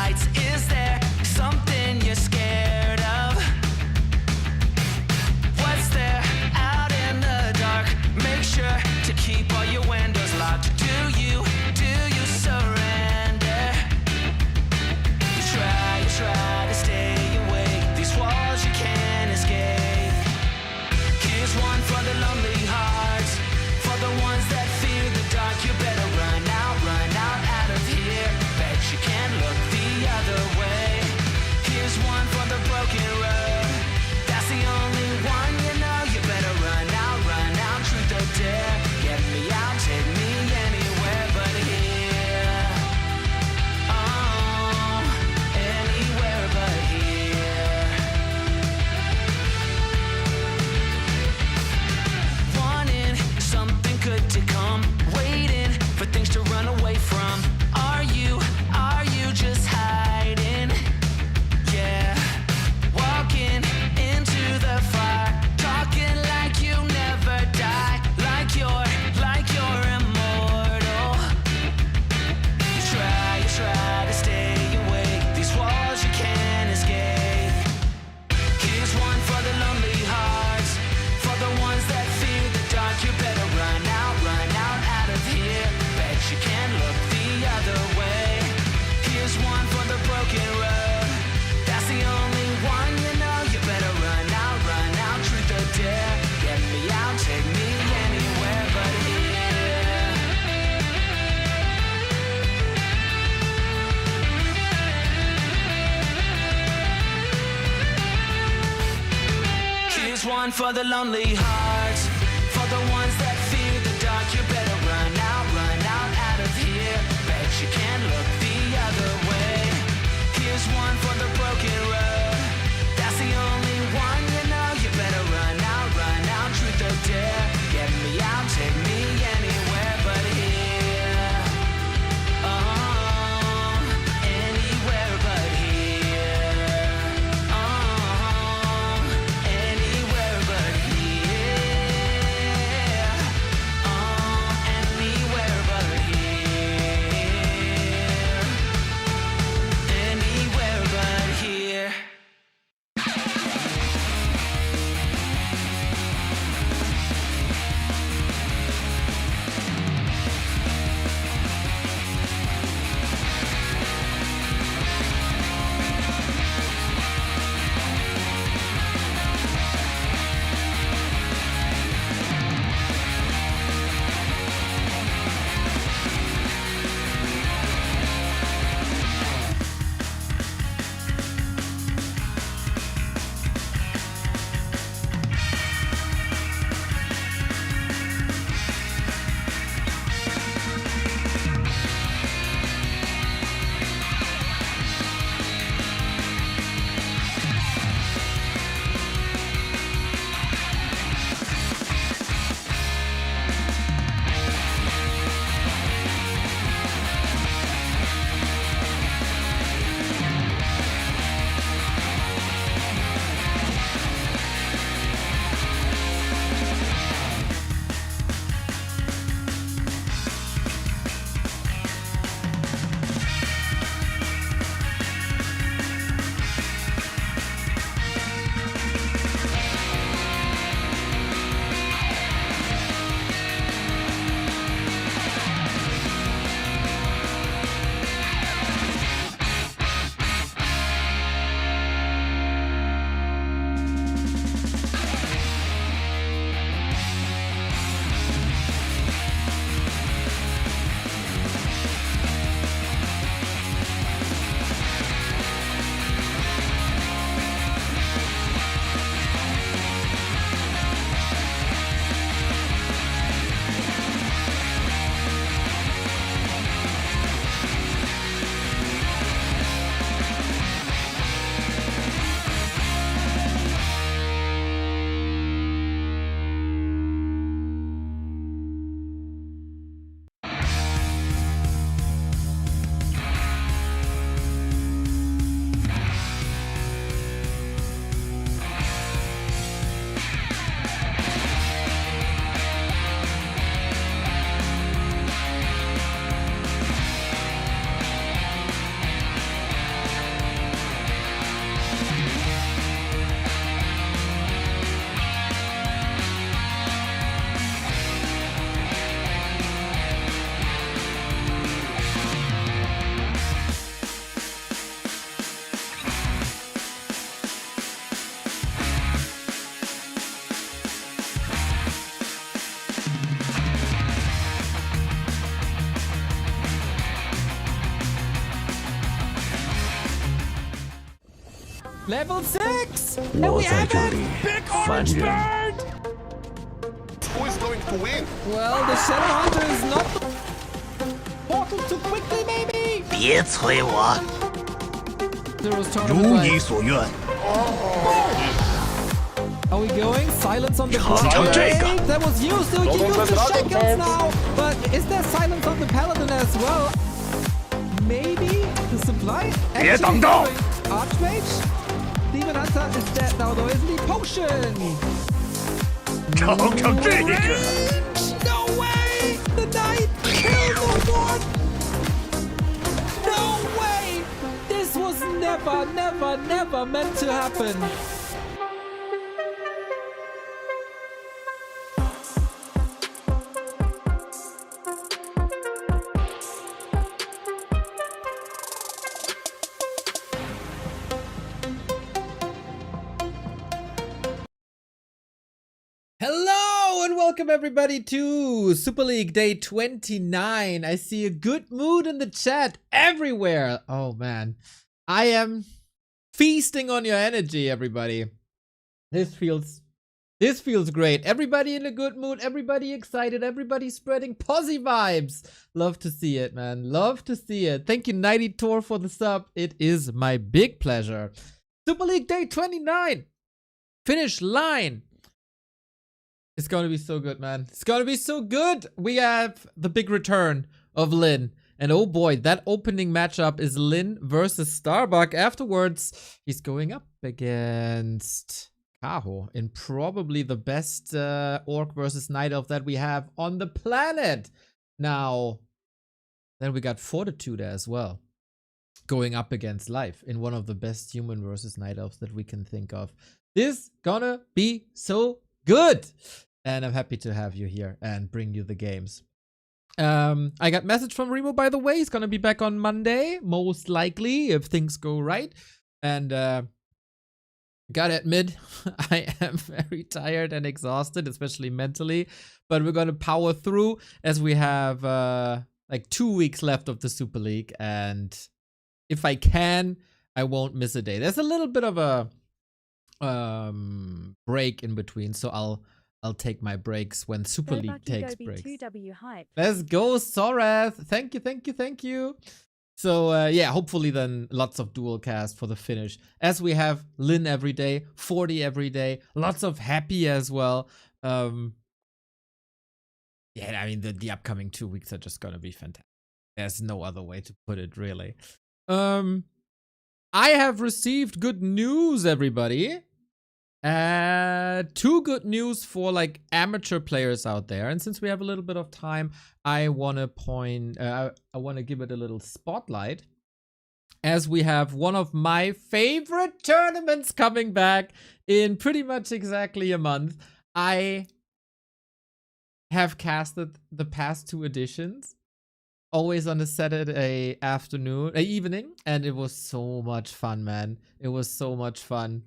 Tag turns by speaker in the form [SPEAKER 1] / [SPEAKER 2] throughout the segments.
[SPEAKER 1] lights. Is there something you're scared of? What's there out in the dark? Make sure to keep all your windows locked. Do you surrender? You try to stay awake. These walls you can't escape. Here's one for the lonely hearts, for the ones that fear the dark. You better run out of here. Bet you can't look the other way. Here's one for the broken road. That's the only one you know. You better run out, truth or dare. Get me out, take me anywhere but here. Oh, anywhere but here. Wanting something good to come, waiting for things to run away from. Are you just hiding? Yeah, walking into the fire, talking like you never die, like you're immortal. You try to stay awake. These walls you can't escape. Here's one for the lonely hearts, for the ones that fear the dark. You better run out of here. Bet you can't look the other way. Here's one for the broken road. That's the only one you know. You better run out, truth or dare. Get me out, take me anywhere but here. Here's one for the lonely hearts, for the ones that fear the dark. You better run out of here. Bet you can't look the other way. Here's one for the broken road. That's the only one you know. You better run out, truth or dare. Get me out, take me anywhere but here. Oh, anywhere but here. Oh, anywhere but here.
[SPEAKER 2] Level 6! And
[SPEAKER 3] 我
[SPEAKER 2] we
[SPEAKER 3] 在
[SPEAKER 2] have
[SPEAKER 3] 这
[SPEAKER 2] it!
[SPEAKER 3] 里，
[SPEAKER 2] Big
[SPEAKER 3] 凡
[SPEAKER 2] orange
[SPEAKER 3] 人。
[SPEAKER 2] bird!
[SPEAKER 4] Who is going to win?
[SPEAKER 2] Well, the Shadow Hunter is not portal too quickly, maybe?
[SPEAKER 3] 别催我，
[SPEAKER 2] Zero's
[SPEAKER 3] 如
[SPEAKER 2] tournament
[SPEAKER 3] 你
[SPEAKER 2] right.
[SPEAKER 3] 所愿。
[SPEAKER 2] Are we going? Silence on the
[SPEAKER 3] 尝尝这个。
[SPEAKER 2] blade. That was used, so you use the shotguns now. But is there silence on the paladin as well? Maybe the supply?
[SPEAKER 3] 别挡道。
[SPEAKER 2] Archmage? Demon Hunter is dead now though, isn't he? Potion!
[SPEAKER 3] 尝尝这个。
[SPEAKER 2] Range! No way! The knight killed the one! No way! This was never, never, never meant to happen. Hello and welcome everybody to Super League Day 29. I see a good mood in the chat everywhere. Oh man, I am feasting on your energy, everybody. This feels great. Everybody in a good mood, everybody excited, everybody spreading posy vibes. Love to see it, man. Love to see it. Thank you, Nighty Tor, for the sub. It is my big pleasure. Super League Day 29. Finish line. It's gonna be so good, man. It's gonna be so good. We have the big return of Lynn. And oh boy, that opening matchup is Lynn versus Starbuck. Afterwards, he's going up against Kaho in probably the best Orc versus Night Elf that we have on the planet. Now, then we got Fortitude as well. Going up against Life in one of the best human versus Night Elves that we can think of. This gonna be so good. And I'm happy to have you here and bring you the games. I got message from Remo, by the way. He's gonna be back on Monday, most likely, if things go right. And gotta admit, I am very tired and exhausted, especially mentally. But we're gonna power through as we have like 2 weeks left of the Super League. And if I can, I won't miss a day. There's a little bit of a break in between, so I'll take my breaks when Super League takes breaks. Let's go, Sorath. Thank you. So yeah, hopefully then lots of dual cast for the finish, as we have Lynn every day, 40 every day, lots of happy as well. Yeah, I mean the upcoming 2 weeks are just gonna be fantastic. There's no other way to put it, really. I have received good news, everybody. 2 good news for like amateur players out there. And since we have a little bit of time, I want to give it a little spotlight, as we have one of my favorite tournaments coming back in pretty much exactly a month. I have casted the past 2 editions, always on a Saturday evening, and it was so much fun, man. It was so much fun.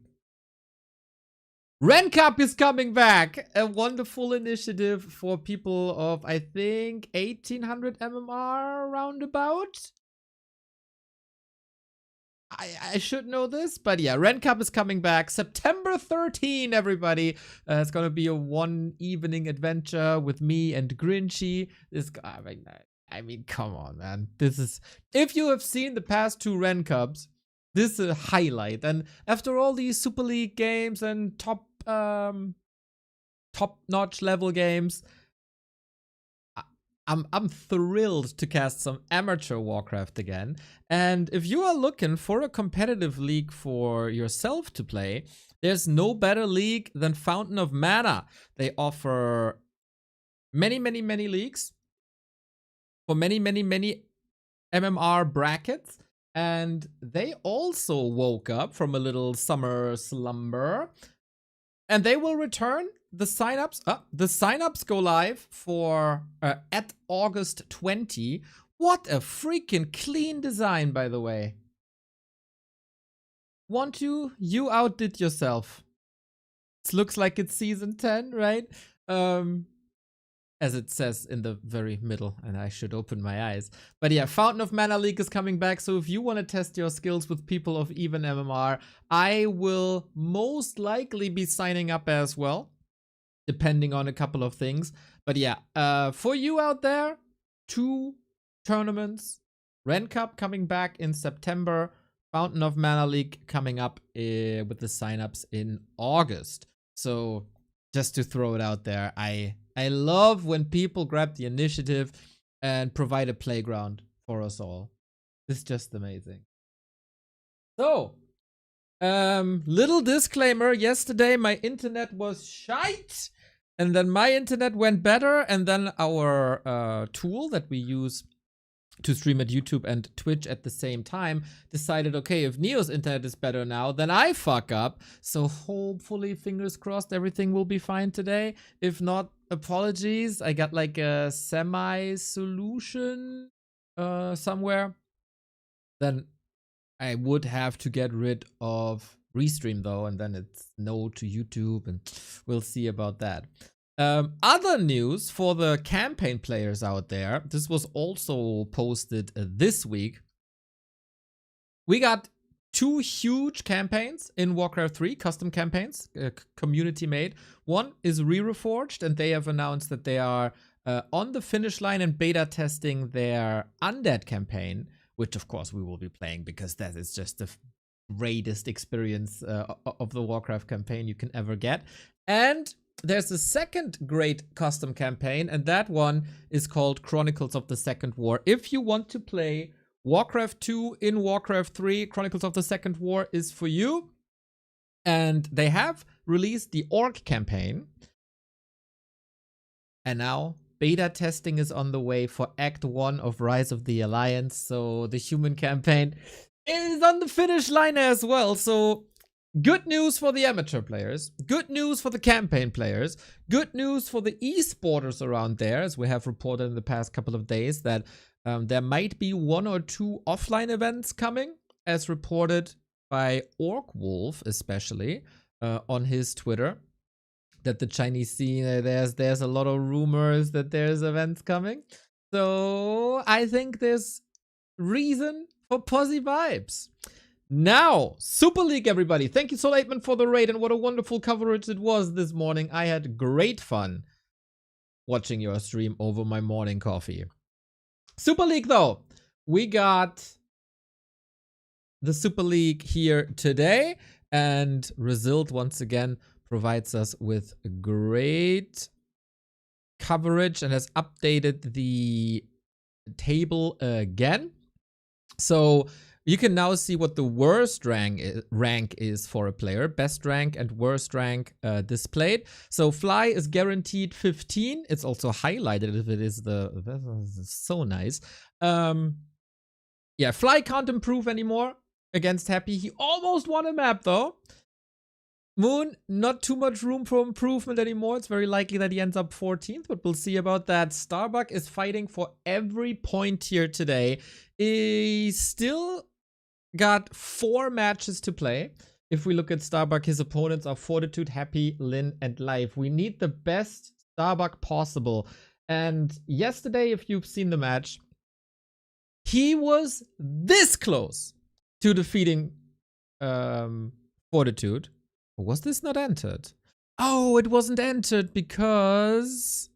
[SPEAKER 2] Ren Cup is coming back! A wonderful initiative for people of, I think, 1800 MMR roundabout. I should know this, but yeah, Ren Cup is coming back September 13, everybody. It's gonna be a 1 evening adventure with me and Grinchy. I mean, come on, man. This is, if you have seen the past 2 Ren Cups, this is a highlight. And after all these Super League games and top-notch level games, I'm thrilled to cast some amateur Warcraft again. And if you are looking for a competitive league for yourself to play, there's no better league than Fountain of Mana. They offer many leagues for many MMR brackets. And they also woke up from a little summer slumber, and they will return. The signups go live for at August 20. What a freaking clean design, by the way. You outdid yourself. It looks like it's season 10, right? as it says in the very middle, and I should open my eyes. But yeah, Fountain of Mana League is coming back, so if you want to test your skills with people of even MMR, I will most likely be signing up as well, depending on a couple of things. But yeah, for you out there, 2 tournaments, Ren Cup coming back in September, Fountain of Mana League coming up with the signups in August. So just to throw it out there, I love when people grab the initiative and provide a playground for us all. It's just amazing. So, little disclaimer, yesterday my internet was shite, and then my internet went better, and then our tool that we use to stream at YouTube and Twitch at the same time decided, okay, if Neo's internet is better now, then I fuck up. So hopefully, fingers crossed, everything will be fine today. If not, apologies. I got like a semi-solution somewhere. Then I would have to get rid of Restream though, and then it's no to YouTube, and we'll see about that. Other news for the campaign players out there, this was also posted this week. We got 2 huge campaigns in Warcraft 3, custom campaigns, community made. One is Reforged, and they have announced that they are on the finish line and beta testing their Undead campaign, which of course we will be playing because that is just the greatest experience of the Warcraft campaign you can ever get. And there's a second great custom campaign, and that one is called Chronicles of the Second War. If you want to play Warcraft 2 in Warcraft 3, Chronicles of the Second War is for you. And they have released the Orc campaign. And now beta testing is on the way for Act 1 of Rise of the Alliance. So the human campaign is on the finish line as well. So good news for the amateur players, good news for the campaign players, good news for the esporters around there, as we have reported in the past couple of days that there might be 1 or 2 offline events coming, as reported by Orc Wolf, especially on his Twitter, that the Chinese scene, there's a lot of rumors that there's events coming. So I think there's reason for posy vibes. Now, Super League, everybody. Thank you, Sol8man, for the raid, and what a wonderful coverage it was this morning. I had great fun watching your stream over my morning coffee. Super League, though. We got the Super League here today, and Result once again provides us with great coverage and has updated the table again. So you can now see what the worst rank is for a player. Best rank and worst rank displayed. So Fly is guaranteed 15. It's also highlighted if it is so nice. Yeah, Fly can't improve anymore against Happy. He almost won a map though. Moon, not too much room for improvement anymore. It's very likely that he ends up 14th, but we'll see about that. Starbuck is fighting for every point here today. He still got 4 matches to play. If we look at Starbuck, his opponents are Fortitude, Happy, Lynn, and Life. We need the best Starbuck possible. And yesterday, if you've seen the match, he was this close to defeating Fortitude. Was this not entered? Oh, it wasn't entered because...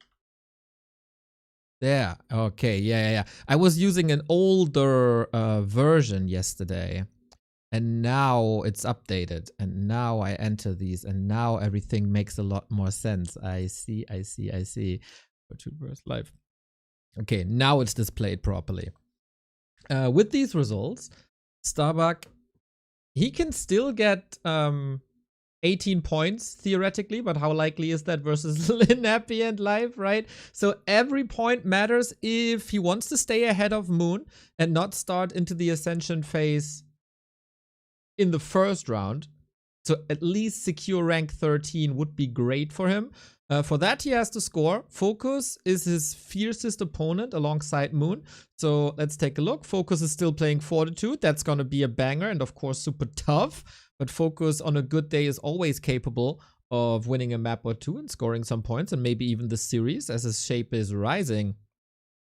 [SPEAKER 2] There. Okay, yeah. I was using an older version yesterday. And now it's updated. And now I enter these. And now everything makes a lot more sense. I see. Fortitude versus Life. Okay, now it's displayed properly. With these results, Starbuck, he can still get 18 points theoretically, but how likely is that versus Lynn, Happy, and Life, right? So every point matters if he wants to stay ahead of Moon and not start into the Ascension phase in the first round. So at least secure rank 13 would be great for him. For that, he has to score. Focus is his fiercest opponent alongside Moon. So let's take a look. Focus is still playing Fortitude. That's going to be a banger and, of course, super tough. But Focus on a good day is always capable of winning a map or two and scoring some points and maybe even the series as his shape is rising.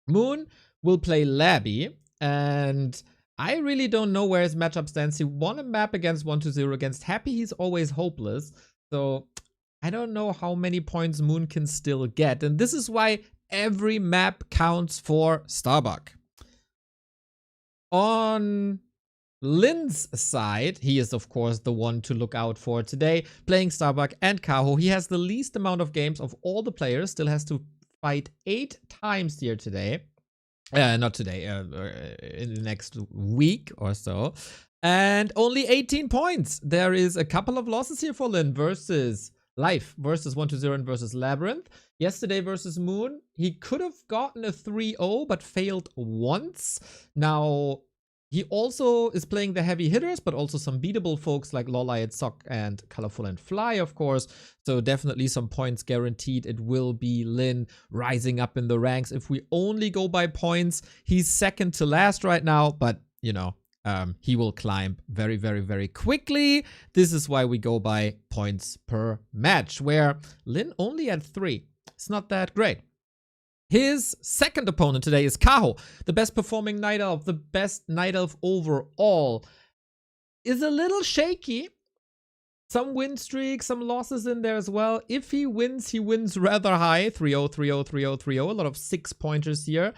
[SPEAKER 2] Moon will play Labby, and I really don't know where his matchup stands. He won a map against 1-0 against Happy. He's always hopeless. So I don't know how many points Moon can still get. And this is why every map counts for Starbuck. On Lynn's side, he is of course the one to look out for today. Playing Starbuck and Kaho. He has the least amount of games of all the players. Still has to fight 8 times here today. Not today, in the next week or so. And only 18 points. There is a couple of losses here for Lynn versus Life, versus 1-0 and versus Labyrinth. Yesterday versus Moon, he could have gotten a 3-0, but failed once. Now, he also is playing the heavy hitters, but also some beatable folks like Lolliot, Sock, and Colorful and Fly, of course. So definitely some points guaranteed. It will be Lynn rising up in the ranks. If we only go by points, he's second to last right now, but, you know, he will climb very, very, very quickly. This is why we go by points per match, where Lynn only had 3. It's not that great. His second opponent today is Kaho, the best performing Night Elf, the best Night Elf overall. Is a little shaky. Some win streak, some losses in there as well. If he wins rather high. 3-0, 3-0, 3-0, 3-0. A lot of 6-pointers here.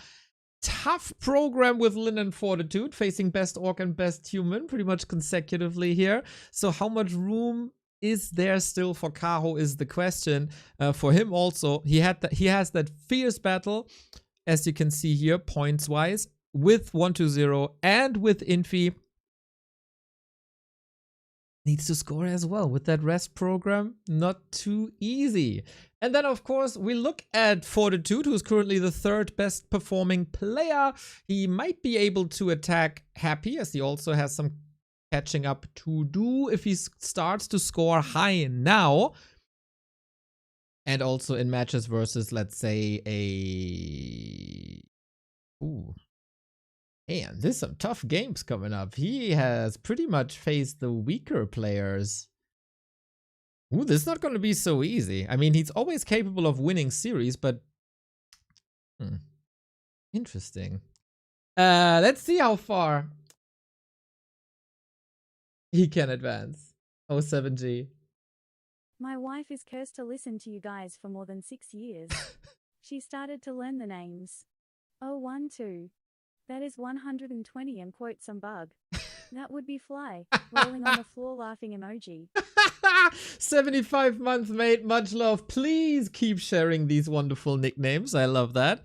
[SPEAKER 2] Tough program with Lynn and Fortitude, facing best orc and best human pretty much consecutively here. So how much room is there still for Kaho is the question. For him also, he has that fierce battle, as you can see here, points-wise, with 1-0 and with Infi. Needs to score as well with that rest program. Not too easy. And then, of course, we look at Fortitude, who's currently the 3rd best performing player. He might be able to attack Happy, as he also has some catching up to do if he starts to score high now. And also in matches versus, let's say, ooh. Man, there's some tough games coming up. He has pretty much faced the weaker players. Ooh, this is not going to be so easy. I mean, he's always capable of winning series, but... Interesting. Let's see how far he can advance. 07G.
[SPEAKER 5] My wife is cursed to listen to you guys for more than 6 years. She started to learn the names. 012. That is 120 and quote some bug. That would be Fly, rolling on the floor laughing emoji.
[SPEAKER 2] 75 months, mate. Much love. Please keep sharing these wonderful nicknames. I love that.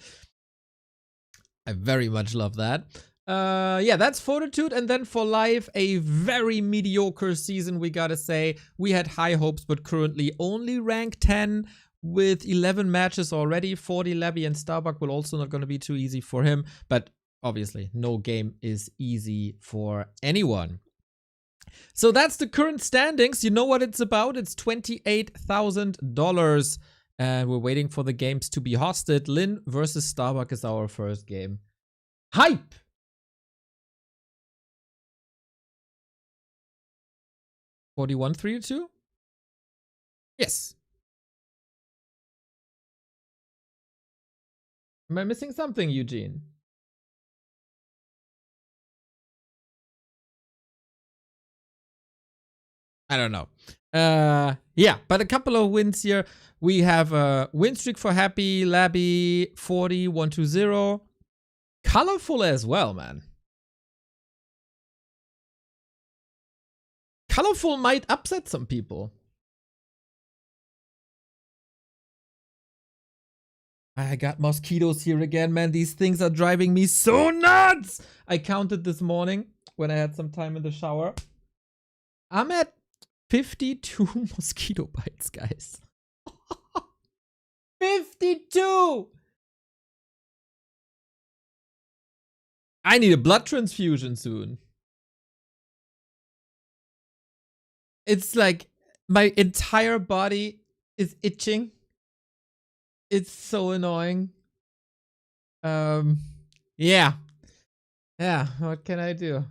[SPEAKER 2] I very much love that. Yeah, that's Fortitude. And then for Life, a very mediocre season, we gotta say. We had high hopes, but currently only rank 10 with 11 matches already. 40 Labby and Starbuck will also not gonna be too easy for him. But obviously, no game is easy for anyone. So that's the current standings. You know what it's about. It's $28,000. And we're waiting for the games to be hosted. Lynn versus Starbuck is our first game. Hype! $41, 3-2? Yes. Am I missing something, Eugene? I don't know. Yeah, but a couple of wins here. We have a win streak for Happy, Labby, 40, 1-0. Colorful as well, man. Colorful might upset some people. I got mosquitoes here again, man. These things are driving me so nuts. I counted this morning when I had some time in the shower. I'm at 52 mosquito bites, guys. 52! I need a blood transfusion soon. It's like my entire body is itching. It's so annoying. Yeah. Yeah, what can I do?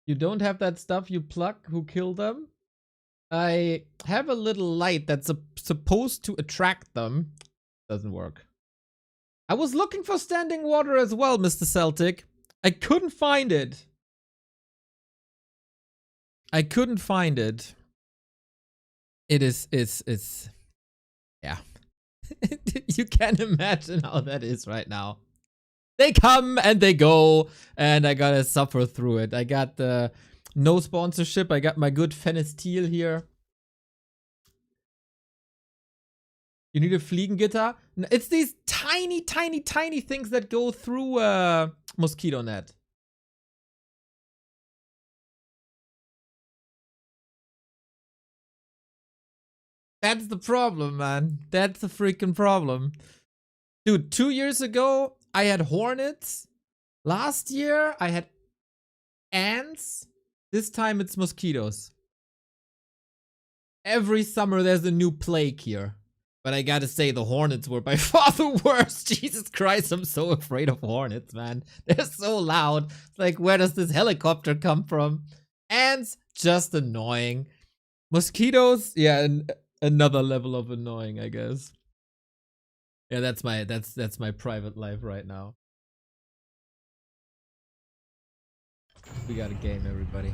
[SPEAKER 2] You don't have that stuff you pluck. Who killed them? I have a little light that's supposed to attract them. Doesn't work. I was looking for standing water as well, Mr. Celtic. I couldn't find it. I couldn't find it. It's yeah. You can imagine how that is right now. They come and they go, and I gotta suffer through it. I got no sponsorship. I got my good Fenesteel here. You need a Fliegengitter? It's these tiny, tiny, tiny things that go through a mosquito net. That's the problem, man. That's the freaking problem. Dude, 2 years ago, I had hornets. Last year, I had ants. This time, it's mosquitoes. Every summer, there's a new plague here. But I gotta say, the hornets were by far the worst. Jesus Christ, I'm so afraid of hornets, man. They're so loud. It's like, where does this helicopter come from? Ants, just annoying. Mosquitoes, yeah, another level of annoying, I guess. Yeah, that's my private life right now. We got a game, everybody.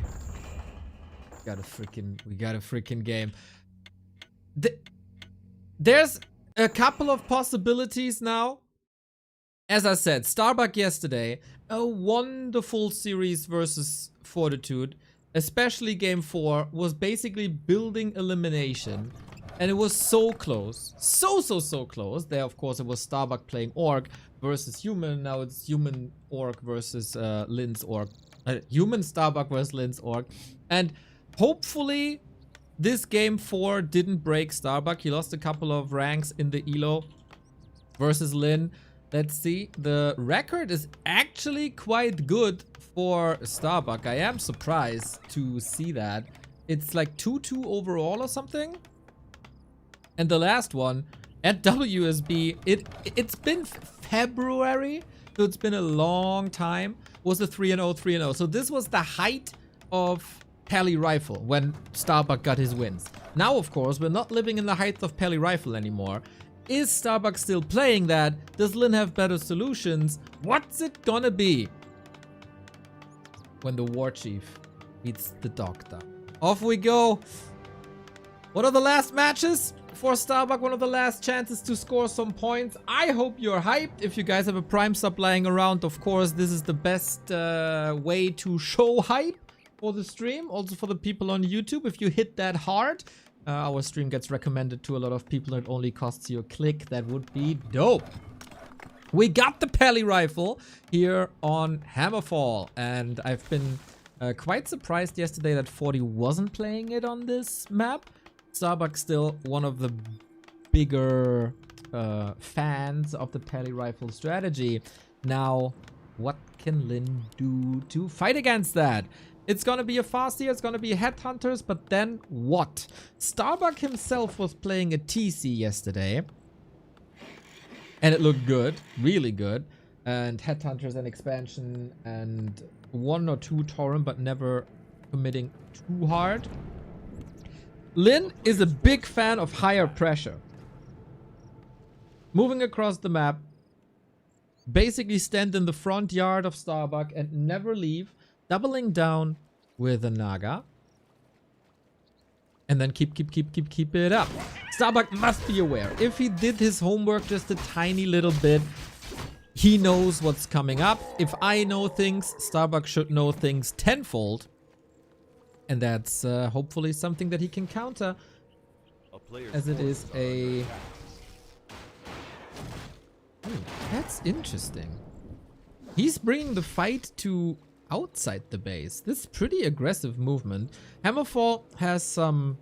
[SPEAKER 2] We got a freaking game. There's a couple of possibilities now. As I said, Starbuck yesterday, a wonderful series versus Fortitude. Especially game 4 was basically building elimination. And it was so close. So close. There, of course, it was Starbuck playing Orc versus Human. Now it's Human Orc versus LYN'S Orc. Human Starbuck versus LYN'S Orc. And hopefully this game 4 didn't break Starbuck. He lost a couple of ranks in the Elo versus Lynn. Let's see. The record is actually quite good for Starbuck. I am surprised to see that. It's like 2-2 overall or something. And the last one at WSB, it's been February, so it's been a long time, was a 3-0. So this was the height of Pally Rifle when Starbuck got his wins. Now, of course, we're not living in the height of Pally Rifle anymore. Is Starbuck still playing that? Does Lynn have better solutions? What's it gonna be when the War Chief meets the Doctor? Off we go. What are the last matches for Starbuck? One of the last chances to score some points. I hope you're hyped. If you guys have a Prime sub lying around, of course, this is the best way to show hype for the stream. Also for the people on YouTube, if you hit that hard, our stream gets recommended to a lot of people and it only costs you a click. That would be dope. We got the Pally Rifle here on Hammerfall, and I've been quite surprised yesterday that 40 wasn't playing it on this map. Starbuck still one of the bigger fans of the Pally Rifle strategy. Now, what can Lynn do to fight against that? It's gonna be a Fastia, it's gonna be Headhunters, but then what? Starbuck himself was playing a TC yesterday. And it looked good, really good. And Headhunters and Expansion and 1 or 2 Torrent, but never committing too hard. Lynn is a big fan of higher pressure. Moving across the map. Basically stand in the front yard of Starbuck and never leave. Doubling down with a Naga. And then keep it up. Starbuck must be aware. If he did his homework just a tiny little bit, he knows what's coming up. If I know things, Starbuck should know things tenfold. And that's hopefully something that he can counter. As it is a... that's interesting. He's bringing the fight to outside the base. This is pretty aggressive movement. Hammerfall has some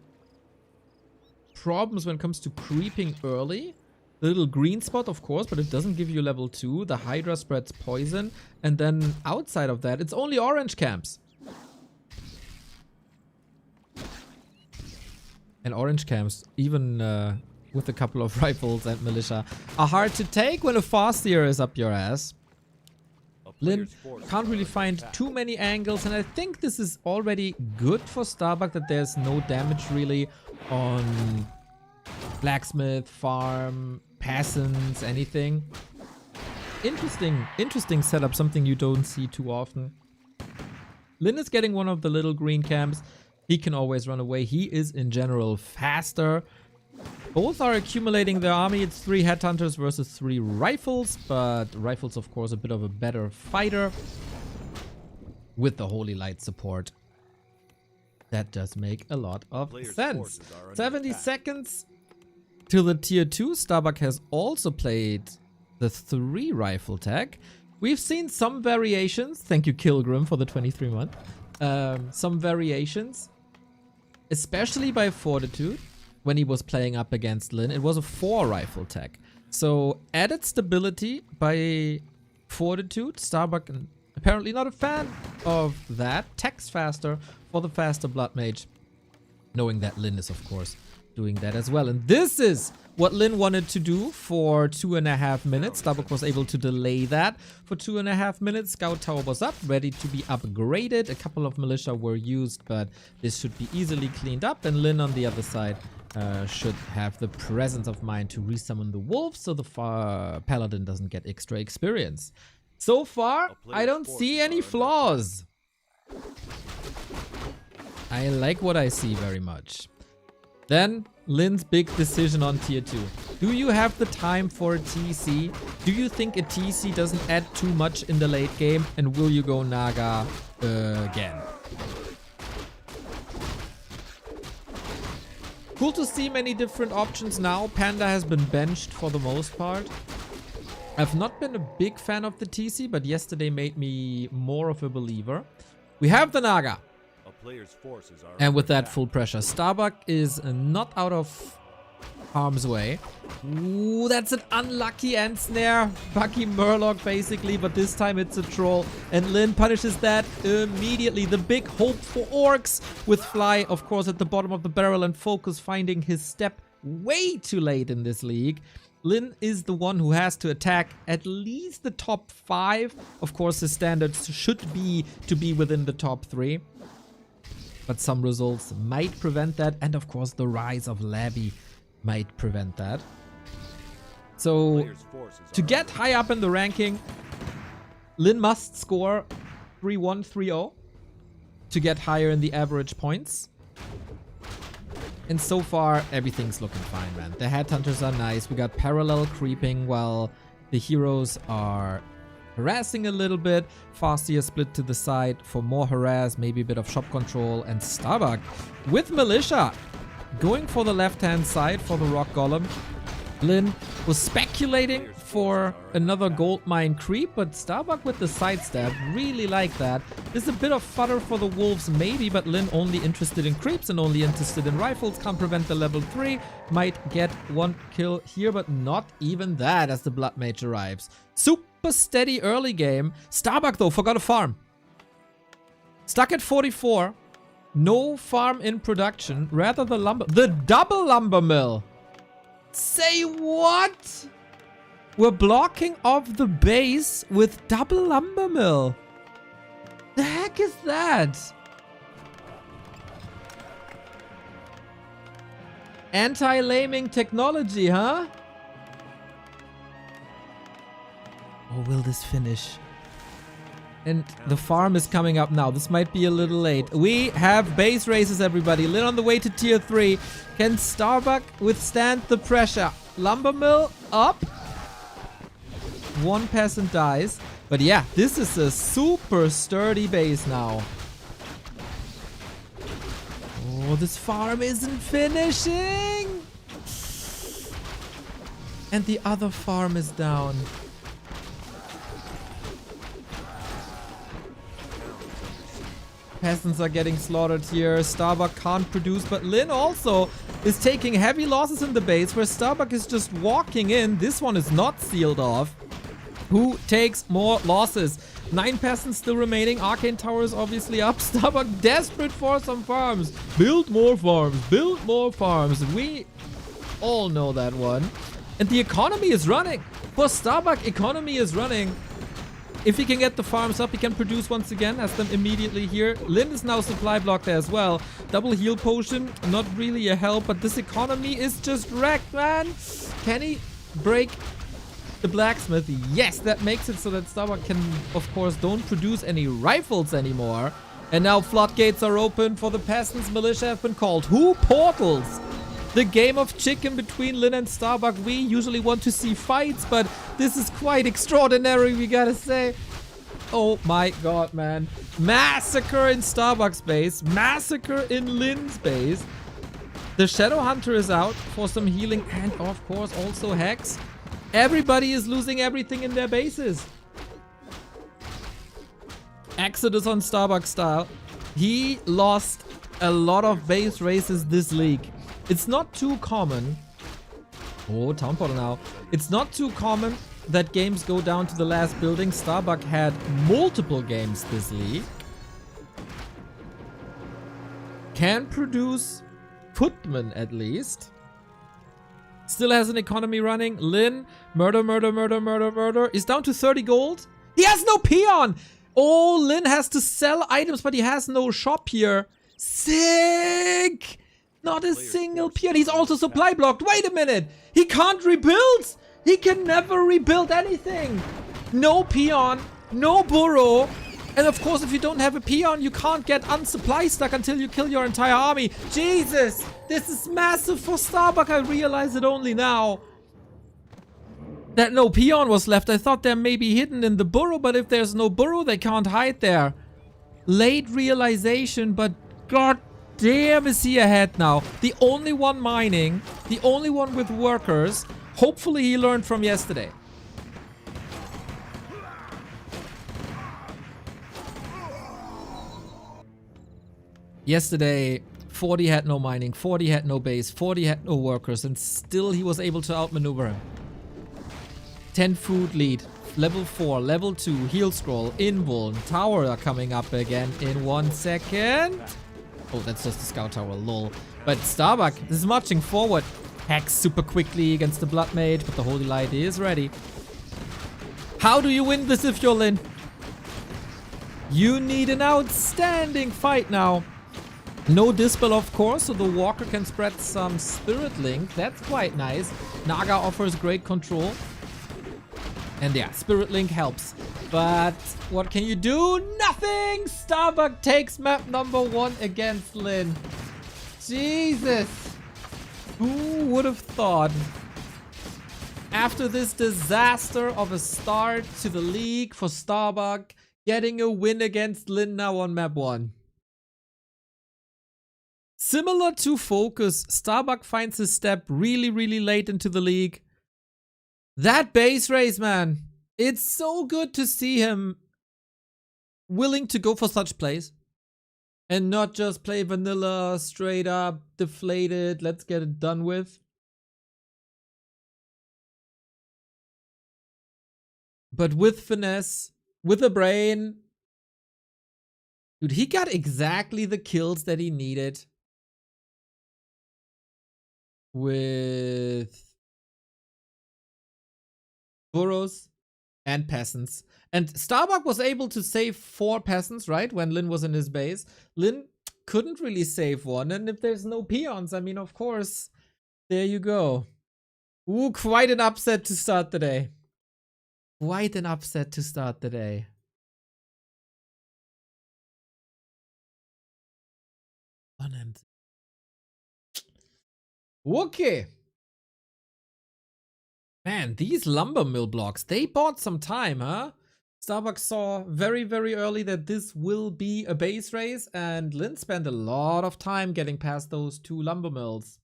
[SPEAKER 2] problems when it comes to creeping early. The little green spot, of course, but it doesn't give you level 2. The Hydra spreads poison. And then outside of that, it's only orange camps. And orange camps, even with a couple of rifles and militia, are hard to take when a Fastia is up your ass. Lynn can't really find too many angles, and I think this is already good for Starbuck that there's no damage really on blacksmith, farm, peasants, anything. Interesting setup, something you don't see too often. Lynn is getting one of the little green camps. He can always run away. He is in general faster. Both are accumulating their army. It's 3 headhunters versus 3 rifles, but rifles of course a bit of a better fighter with the Holy Light support. That does make a lot of sense. 70 seconds to the tier 2. Starbuck has also played the 3 rifle tech. We've seen some variations. Thank you, Kilgrim, for the 23 month. Some variations, especially by Fortitude. When he was playing up against Lynn, it was a 4 rifle tech. So added stability by Fortitude. Starbuck, apparently not a fan of that. Techs faster for the faster Blood Mage. Knowing that Lynn is, of course, doing that as well. And this is what Lynn wanted to do for 2.5 minutes. Starbuck was able to delay that for 2.5 minutes. Scout Tower was up, ready to be upgraded. A couple of militia were used, but this should be easily cleaned up. And Lynn on the other side should have the presence of mind to resummon the wolves so the paladin doesn't get extra experience. So far, I don't see any flaws. I like what I see very much. Then, Lynn's big decision on tier 2. Do you have the time for a TC? Do you think a TC doesn't add too much in the late game? And will you go Naga again? Cool to see many different options now. Panda has been benched for the most part. I've not been a big fan of the TC, but yesterday made me more of a believer. We have the Naga. And with that, full pressure. Starbuck is not out of harm's way. Ooh, that's an unlucky end snare. Bucky Murloc, basically, but this time it's a troll. And Lynn punishes that immediately. The big hope for orcs with Fly, of course, at the bottom of the barrel, and Focus finding his step way too late in this league. Lynn is the one who has to attack at least the top 5. Of course, his standards should be to be within the top 3. But some results might prevent that. And of course, the rise of Labby might prevent that. So, to get high up in the ranking, Lynn must score 3-1, 3-0 to get higher in the average points. And so far, everything's looking fine, man. The headhunters are nice. We got parallel creeping while the heroes are harassing a little bit. Farseer split to the side for more harass, maybe a bit of shop control. And Starbuck with militia going for the left-hand side for the rock golem. Lynn was speculating for another gold mine creep, but Starbuck with the sidestep, really like that. There's a bit of fodder for the wolves maybe, but Lynn only interested in creeps and only interested in rifles. Can't prevent the level 3. Might get 1 kill here, but not even that as the Blood Mage arrives. Super steady early game. Starbuck though forgot a farm. Stuck at 44. No farm in production. Rather the double lumber mill. Say what? We're blocking off the base with double lumber mill. The heck is that? Anti-laming technology, huh? Or will this finish? And the farm is coming up now. This might be a little late. We have base races, everybody. Lynn on the way to tier 3. Can Starbuck withstand the pressure? Lumber mill up. 1 peasant dies. But yeah, this is a super sturdy base now. Oh, this farm isn't finishing. And the other farm is down. Peasants are getting slaughtered here. Starbuck can't produce, but Lynn also is taking heavy losses in the base where Starbuck is just walking in. This one is not sealed off. Who takes more losses? 9 peasants still remaining. Arcane Tower is obviously up. Starbuck desperate for some farms. Build more farms. Build more farms. We all know that one. And the economy is running. For Starbuck, economy is running. If he can get the farms up, he can produce once again, has them immediately here. Lynn is now supply blocked there as well. Double heal potion, not really a help, but this economy is just wrecked, man. Can he break the blacksmith? Yes, that makes it so that Starbuck can, of course, don't produce any rifles anymore. And now floodgates are open for the peasants. Militia have been called. Who portals? The game of chicken between Lynn and Starbuck. We usually want to see fights, but this is quite extraordinary, we gotta say. Oh my god, man. Massacre in Starbuck's base. Massacre in Lynn's base. The Shadow Hunter is out for some healing and, of course, also Hex. Everybody is losing everything in their bases. Exodus on Starbuck style. He lost a lot of base races this league. It's not too common. Oh, Town Portal now. It's not too common that games go down to the last building. Starbuck had multiple games this league. Can produce footmen at least. Still has an economy running. Lynn, murder. Is down to 30 gold. He has no peon. Oh, Lynn has to sell items, but he has no shop here. Sick. Not a single peon. He's also supply blocked. Wait a minute. He can't rebuild. He can never rebuild anything. No peon. No burrow. And of course, if you don't have a peon, you can't get unsupply stuck until you kill your entire army. Jesus. This is massive for Starbuck. I realize it only now. That no peon was left. I thought they're maybe hidden in the burrow, but if there's no burrow, they can't hide there. Late realization, but god damn is he ahead now. The only one mining, the only one with workers. Hopefully he learned from yesterday. Yesterday, 40 had no mining, 40 had no base, 40 had no workers, and still he was able to outmaneuver him. 10 food lead, level 4, level 2, heal scroll, invuln, tower are coming up again in 1 second. Oh, that's just a scout tower, lol. But Starbuck is marching forward. Hacks super quickly against the Blood Mage, but the Holy Light is ready. How do you win this if you're Lynn? You need an outstanding fight now. No Dispel, of course, so the Walker can spread some Spirit Link. That's quite nice. Naga offers great control. And yeah, Spirit Link helps. But what can you do? Nothing! Starbuck takes map number 1 against Lynn. Jesus! Who would have thought? After this disaster of a start to the league for Starbuck, getting a win against Lynn now on map 1. Similar to Focus, Starbuck finds his step really, really late into the league. That base race, man. It's so good to see him willing to go for such plays. And not just play vanilla, straight up, deflated, let's get it done with. But with finesse, with a brain. Dude, he got exactly the kills that he needed. With burrows and peasants. And Starbuck was able to save 4 peasants, right? When Lynn was in his base. Lynn couldn't really save one. And if there's no peons, I mean, of course, there you go. Ooh, quite an upset to start the day. Quite an upset to start the day. Okay. Man, these lumber mill blocks, they bought some time, huh? Starbuck saw very, very early that this will be a base race, and Lynn spent a lot of time getting past those 2 lumber mills.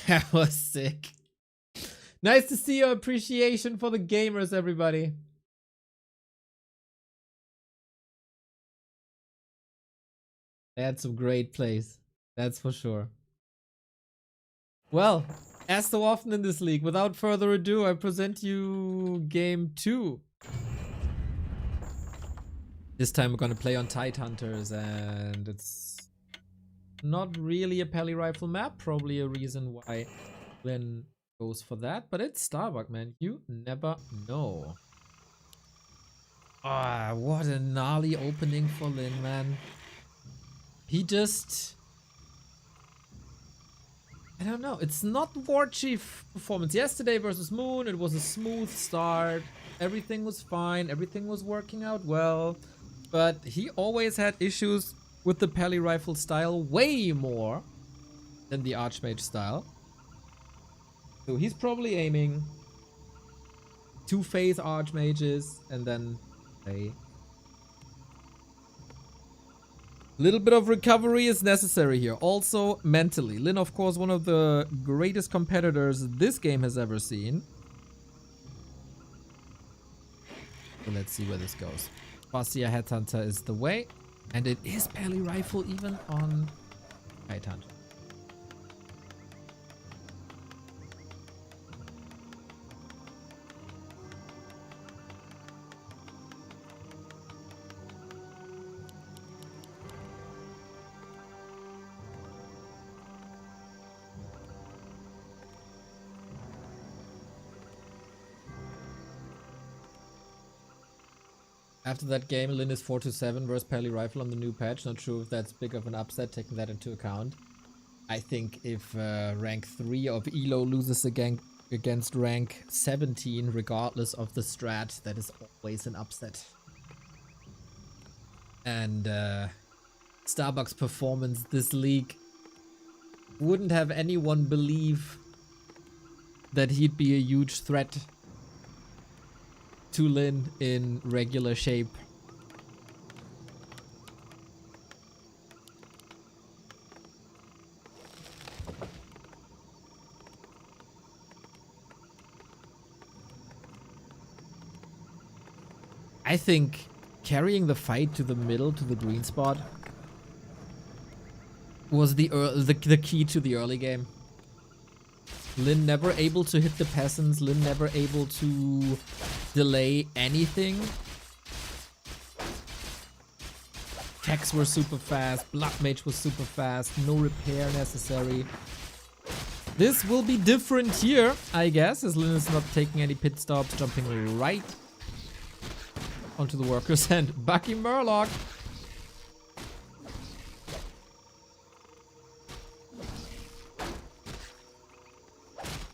[SPEAKER 2] That was sick. Nice to see your appreciation for the gamers, everybody. They had some great plays. That's for sure. Well, as so often in this league, without further ado, I present you game 2. This time we're gonna play on Tide Hunters, and it's Not really a pally rifle map. Probably a reason why Lynn goes for that. But it's Starbuck, man. You never know. Ah, what a gnarly opening for Lynn, man. He just... I don't know. It's not War Chief performance. Yesterday versus Moon, it was a smooth start. Everything was fine. Everything was working out well. But he always had issues with the pally rifle style way more than the Archmage style. So he's probably aiming 2 phase Archmages and then a little bit of recovery is necessary here. Also mentally. Lynn, of course, one of the greatest competitors this game has ever seen. So let's see where this goes. Bossier Headhunter is the way. And it is pally rifle even on Headhunter. After that game, Lynn is 4-7 versus pally rifle on the new patch. Not sure if that's big of an upset, taking that into account. I think if rank 3 of ELO loses against rank 17, regardless of the strat, that is always an upset. And Starbuck's performance this league wouldn't have anyone believe that he'd be a huge threat to Lynn in regular shape. I think carrying the fight to the middle, to the green spot, was the key to the early game. Lynn never able to hit the peasants. Lynn never able to delay anything. Attacks were super fast. Blood Mage was super fast. No repair necessary. This will be different here, I guess, as Lynn is not taking any pit stops, jumping right onto the workers. And Bucky Murloc.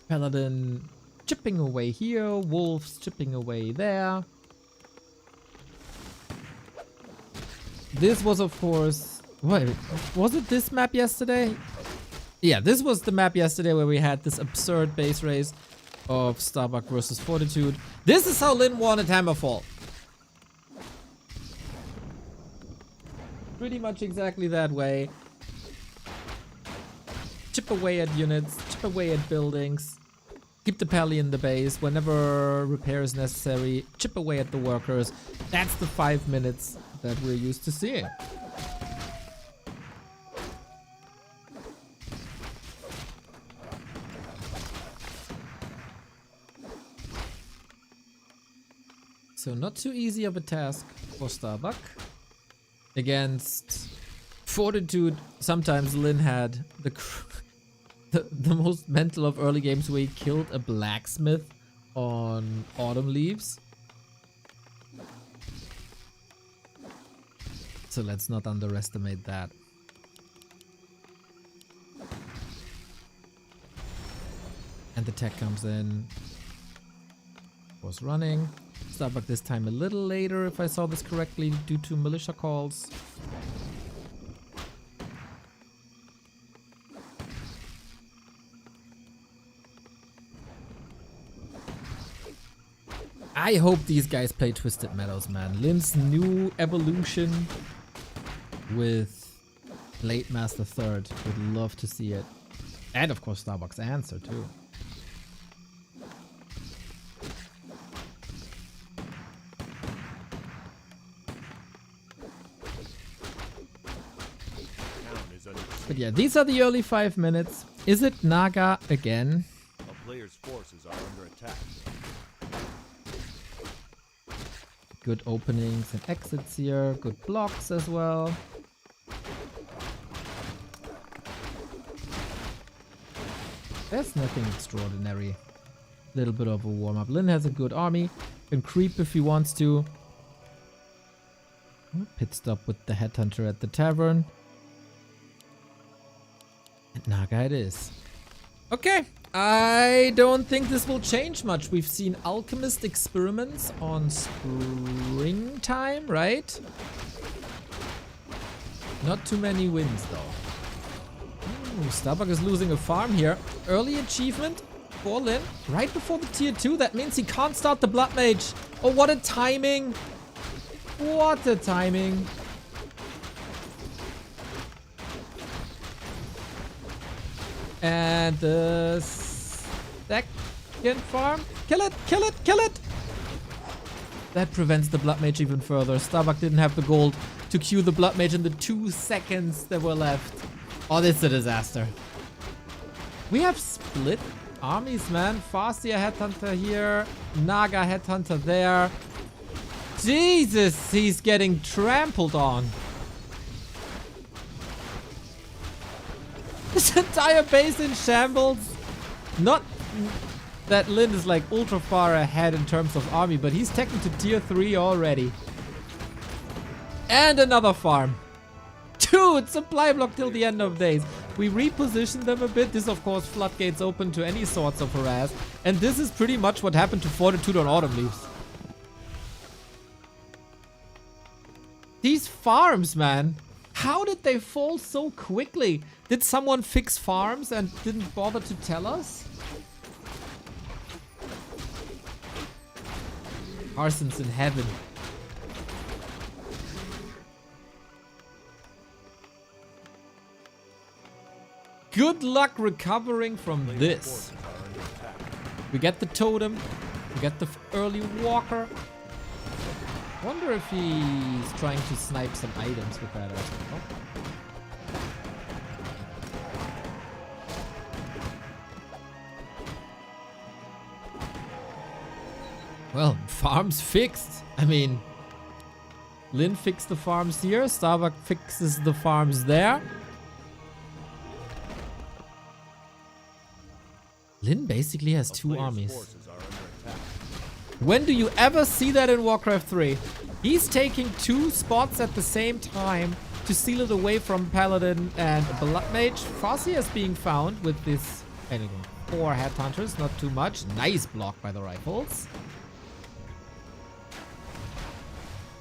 [SPEAKER 2] Paladin chipping away here, Wolves chipping away there. This was, of course... Wait, was it this map yesterday? Yeah, this was the map yesterday where we had this absurd base race of Starbuck versus Fortitude. This is how Lynn won at Hammerfall. Pretty much exactly that way. Chip away at units, chip away at buildings, keep the pally in the base, whenever repair is necessary, chip away at the workers. That's the 5 minutes that we're used to seeing. So not too easy of a task for Starbuck. Against Fortitude, sometimes Lynn had the most mental of early games where he killed a blacksmith on Autumn Leaves. So let's not underestimate that. And the tech comes in. Was running. Starbuck this time a little later, if I saw this correctly, due to militia calls. I hope these guys play Twisted Meadows, man. Lynn's new evolution with Late Master Third. Would love to see it. And of course Starbuck's answer too. But yeah, these are the early 5 minutes. Is it Naga again?
[SPEAKER 6] A player's forces are under attack.
[SPEAKER 2] Good openings and exits here. Good blocks as well. There's nothing extraordinary. Little bit of a warm-up. Lynn has a good army. Can creep if he wants to. Pit stop with the headhunter at the tavern. And Naga it is. Okay. I don't think this will change much. We've seen alchemist experiments on springtime, right? Not too many wins though. Ooh, Starbuck is losing a farm here. Early achievement for Lynn. Right before the tier 2. That means he can't start the Blood Mage. Oh, what a timing. What a timing. And the second farm. Kill it, kill it, kill it. That prevents the Blood Mage even further. Starbuck didn't have the gold to queue the Blood Mage in the 2 seconds that were left. Oh, this is a disaster. We have split armies, man. Farseer Headhunter here. Naga Headhunter there. Jesus, he's getting trampled on. This entire base in shambles. Not that Lynn is like ultra far ahead in terms of army, but he's taken to tier 3 already. And another farm. Dude, supply block till the end of days. We repositioned them a bit. This, of course, floodgates open to any sorts of harass. And this is pretty much what happened to Fortitude on Autumn Leaves. These farms, man. How did they fall so quickly? Did someone fix farms and didn't bother to tell us? Carson's in heaven. Good luck recovering from this. We get the totem. We get the early walker. Wonder if he's trying to snipe some items with that or something. Well, farms fixed. I mean, Lynn fixed the farms here. Starbuck fixes the farms there. Lynn basically has 2 armies. When do you ever see that in Warcraft 3? He's taking 2 spots at the same time to steal it away from Paladin and Blood Mage. Farseer is being found with this, anyway, 4 headhunters, not too much. Nice block by the rifles.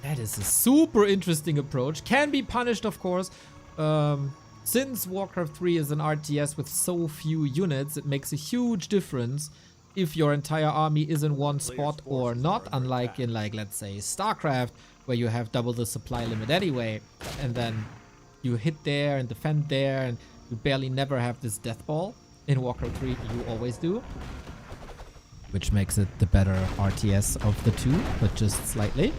[SPEAKER 2] That is a super interesting approach. Can be punished, of course. Since Warcraft 3 is an RTS with so few units, it makes a huge difference if your entire army is in one spot or not, unlike in, like, let's say StarCraft, where you have double the supply limit anyway, and then you hit there and defend there, and you barely never have this death ball. In Warcraft 3, you always do. Which makes it the better RTS of the 2, but just slightly.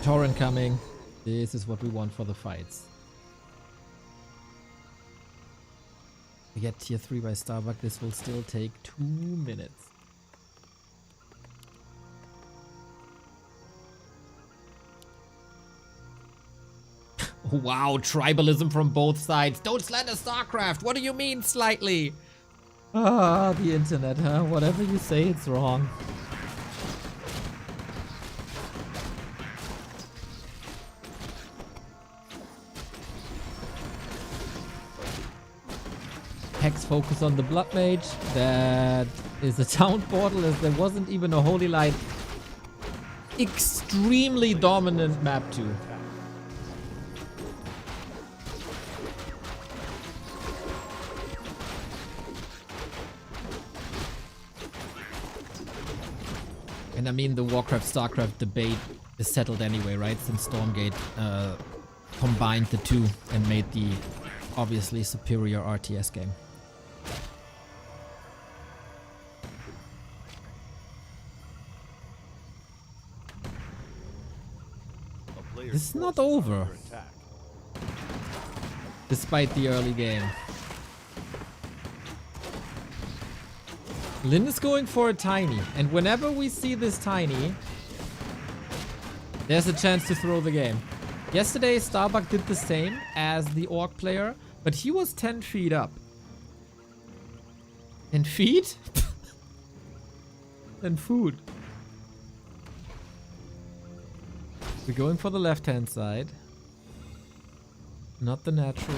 [SPEAKER 2] Torrent coming. This is what we want for the fights. We get tier 3 by Starbuck. This will still take 2 minutes. Wow, tribalism from both sides. Don't slander StarCraft. What do you mean slightly? Ah, the internet, huh? Whatever you say, it's wrong. Hex focus on the Blood Mage. That is a town portal, as there wasn't even a Holy Light. Extremely dominant map 2. And I mean, the Warcraft-Starcraft debate is settled anyway, right? Since Stormgate combined the 2 and made the obviously superior RTS game. This is not over. Despite the early game. Lynn is going for a tiny, and whenever we see this tiny, there's a chance to throw the game. Yesterday, Starbuck did the same as the Orc player, but he was 10 feet up. 10 feet? And food. We're going for the left-hand side. Not the natural.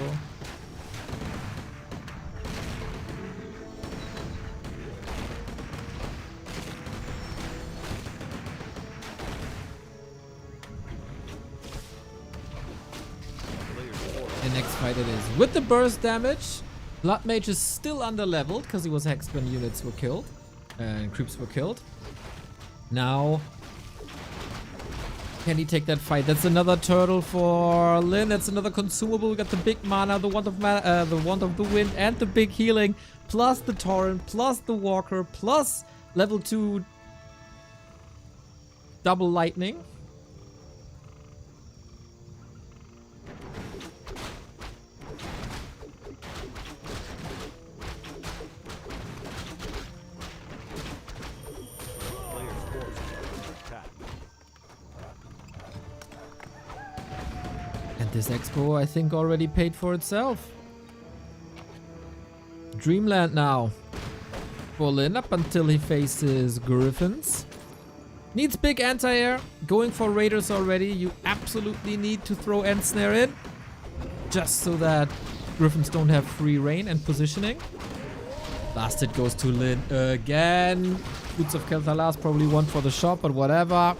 [SPEAKER 2] The next fight it is. With the burst damage, Blood Mage is still under-leveled because he was hexed when units were killed. And creeps were killed. Now, can he take that fight? That's another turtle for Lynn. That's another consumable. We got the big mana, the wand of the wind, and the big healing, plus the torrent, plus the walker, plus level 2 double lightning. This expo, I think, already paid for itself. Dreamland now for Lynn up until he faces Griffins. Needs big anti-air. Going for Raiders already. You absolutely need to throw End Snare in. Just so that Griffins don't have free reign and positioning. Bastard goes to Lynn again. Boots of Kel'Thalas probably one for the shot, but whatever.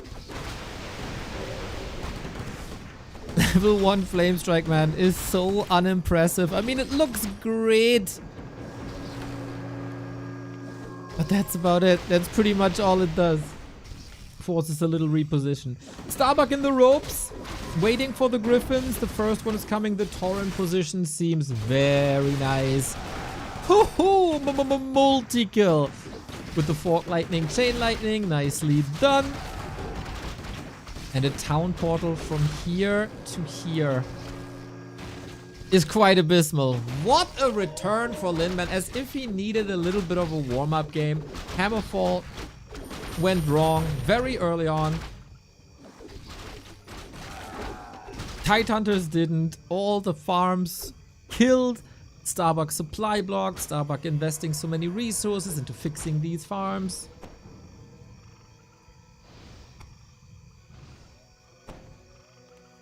[SPEAKER 2] Level 1 Flame Strike, man, is so unimpressive. I mean, it looks great. But that's about it. That's pretty much all it does. Forces a little reposition. Starbuck in the ropes. Waiting for the Griffins. The first one is coming. The Torrent position seems very nice. Ho-ho! Multi-kill. With the Fork Lightning, Chain Lightning. Nicely done. And a town portal from here to here is quite abysmal. What a return for Lynn, man. As if he needed a little bit of a warm-up game. Hammerfall went wrong very early on. Tide Hunters didn't. All the farms killed. Starbuck supply block. Starbuck investing so many resources into fixing these farms.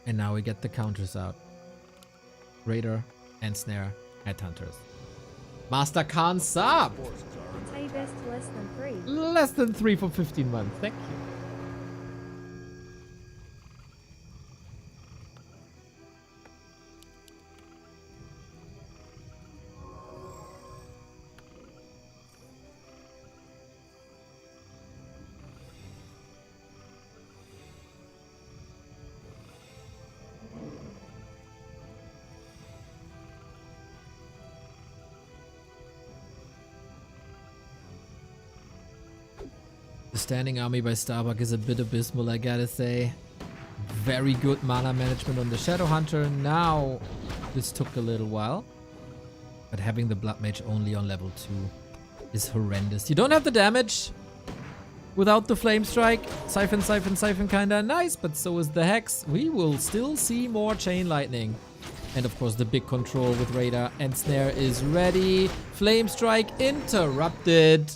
[SPEAKER 2] And now we get the counters out. Raider, End Snare, Headhunters. Master Khan sub!
[SPEAKER 5] Tay best less than 3.
[SPEAKER 2] Less than 3 for 15 months. Thank you. The standing army by Starbuck is a bit abysmal, I gotta say. Very good mana management on the Shadow Hunter. Now, this took a little while. But having the Blood Mage only on level 2 is horrendous. You don't have the damage without the Flame Strike. Siphon, Siphon, Siphon kinda nice, but so is the Hex. We will still see more Chain Lightning. And of course the big control with Raider. End Snare is ready. Flame Strike interrupted.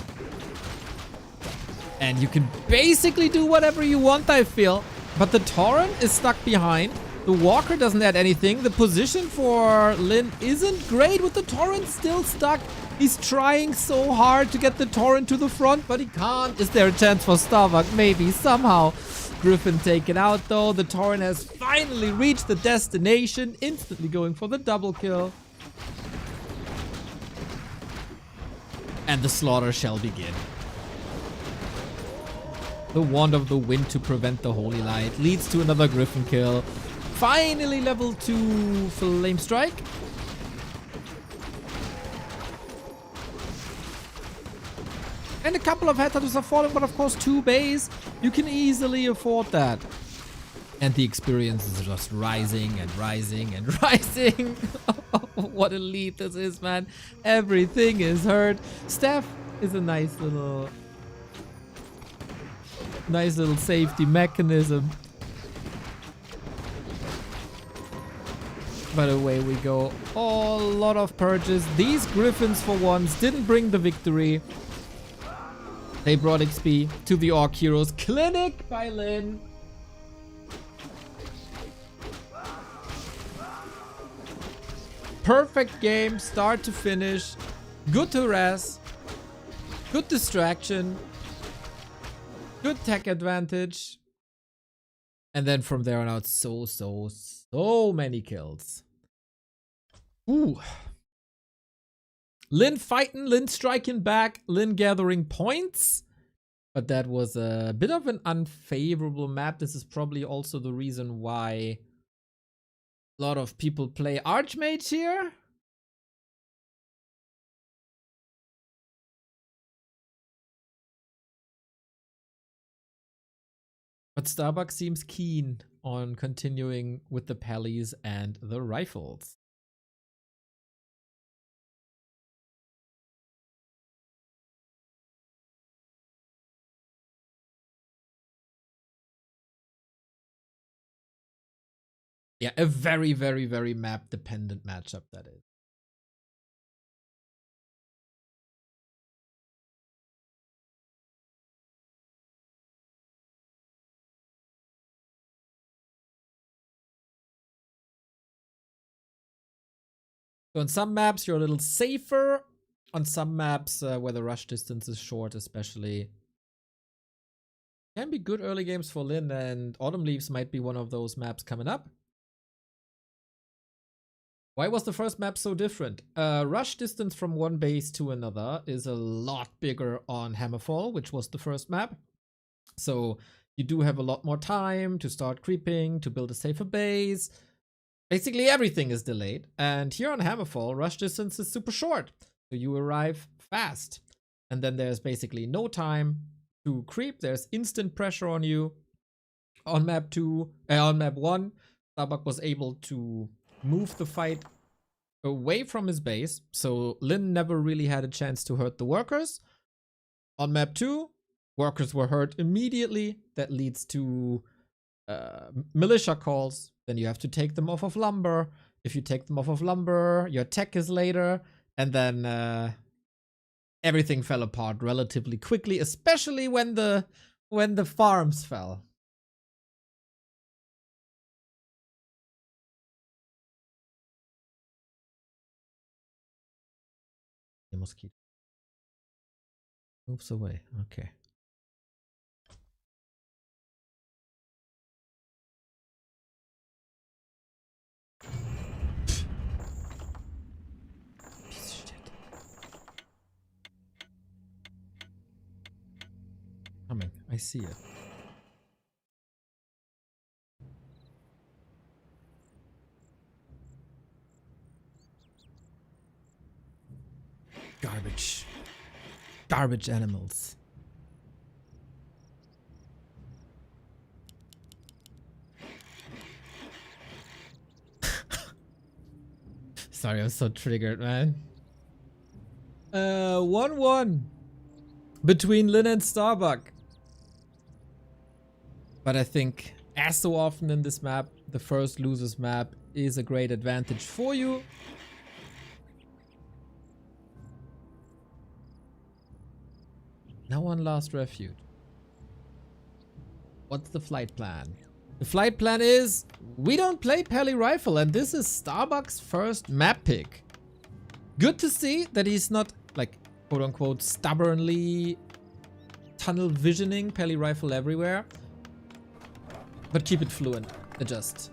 [SPEAKER 2] And you can basically do whatever you want, I feel. But the Torrent is stuck behind. The Walker doesn't add anything. The position for Lynn isn't great with the Torrent still stuck. He's trying so hard to get the Torrent to the front, but he can't. Is there a chance for Starbuck? Maybe, somehow. Griffin taken out though. The Torrent has finally reached the destination. Instantly going for the double kill. And the slaughter shall begin. The Wand of the Wind to prevent the Holy Light leads to another Griffin kill. Finally level 2 Flame Strike. And a couple of Headhunters are falling, but of course 2 base. You can easily afford that. And the experience is just rising and rising and rising. What a lead this is, man. Everything is hurt. Steph is a nice little safety mechanism. But away we go. Oh, a lot of purges. These Griffins for once didn't bring the victory. They brought XP to the Orc Heroes. Clinic by Lynn. Perfect game, start to finish. Good harass. Good distraction. Good tech advantage. And then from there on out, so many kills. Ooh. Lynn fighting, Lynn striking back, Lynn gathering points. But that was a bit of an unfavorable map. This is probably also the reason why a lot of people play Archmage here. But Starbuck seems keen on continuing with the Pallies and the Rifles. Yeah, a very, very, very map-dependent matchup, that is. So on some maps, you're a little safer. On some maps, where the rush distance is short, especially, can be good early games for Lynn, and Autumn Leaves might be one of those maps coming up. Why was the first map so different? Rush distance from one base to another is a lot bigger on Hammerfall, which was the first map. So you do have a lot more time to start creeping, to build a safer base. Basically everything is delayed. And here on Hammerfall, rush distance is super short. So you arrive fast. And then there's basically no time to creep. There's instant pressure on you. On map 1, Starbuck was able to move the fight away from his base, so Lynn never really had a chance to hurt the workers. On map 2, workers were hurt immediately. That leads to militia calls. Then you have to take them off of lumber. If you take them off of lumber, your tech is later, and then everything fell apart relatively quickly, especially when the farms fell. The mosquito moves away. Okay. Piece of shit. Coming. I see it. Garbage. Garbage animals. Sorry, I'm so triggered, man. 1-1 between Lynn and Starbuck. But I think, as so often in this map, the first losers map is a great advantage for you. Now on Last Refuge. What's the flight plan? The flight plan is, we don't play Pally Rifle, and this is Starbuck's first map pick. Good to see that he's not, like, quote-unquote, stubbornly tunnel visioning Pally Rifle everywhere. But keep it fluent. Adjust.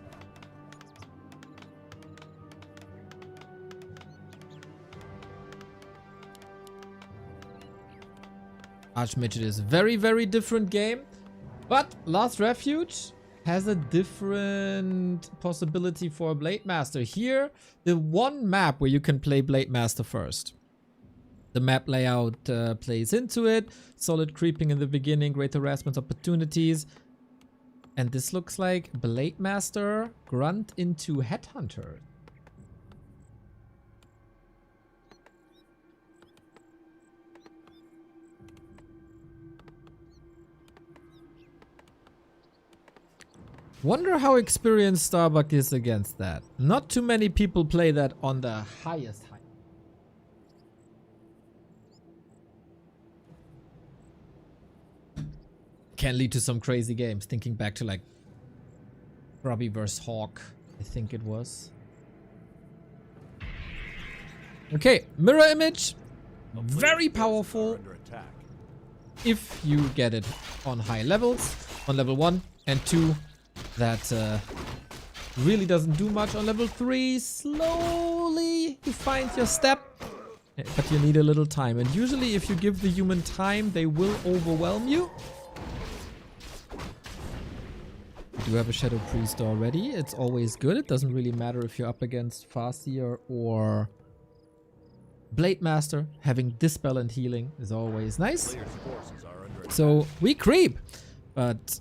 [SPEAKER 2] Archmage is a very, very different game. But Last Refuge has a different possibility for Blade Master. Here, the one map where you can play Blade Master first. The map layout plays into it. Solid creeping in the beginning, great harassment opportunities. And this looks like Blade Master grunt into Headhunter. Wonder how experienced Starbuck is against that. Not too many people play that on the highest height. Can lead to some crazy games. Thinking back to like Grubby vs Hawk, I think it was. Okay, mirror image. Very powerful
[SPEAKER 6] Under attack.
[SPEAKER 2] if you get it on high levels. On level 1 and 2, that really doesn't do much. On level 3, slowly you find your step. But you need a little time. And usually if you give the human time, they will overwhelm you. You do have a Shadow Priest already. It's always good. It doesn't really matter if you're up against Farseer or Blade Master. Having Dispel and healing is always nice.
[SPEAKER 6] Players' forces are under attack.
[SPEAKER 2] So we creep. But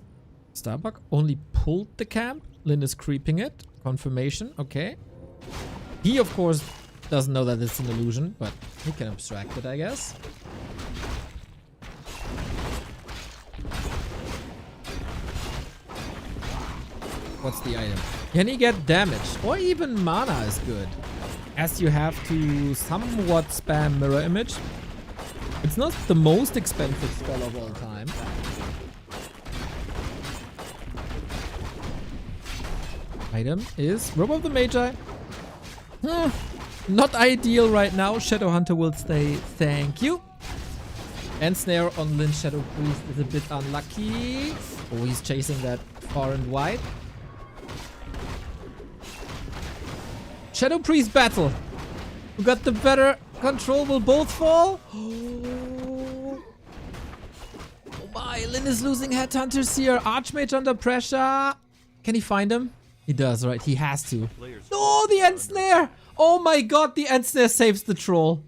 [SPEAKER 2] Starbuck only pulled the camp. Lynn is creeping it. Confirmation. Okay. He, of course, doesn't know that it's an illusion, but he can abstract it, I guess. What's the item? Can he get damage? Or even mana is good. As you have to somewhat spam mirror image. It's not the most expensive spell of all time. Item is Robe of the Magi. Not ideal right now. Shadow Hunter will stay. Thank you. And Snare on Lynn Shadow Priest is a bit unlucky. Oh, he's chasing that far and wide. Shadow Priest battle. Who got the better control will both fall. Oh my, Lynn is losing headhunters here. Archmage under pressure. Can he find him? He does, right? He has to. No, the end snare. Oh my god, the end snare saves the troll.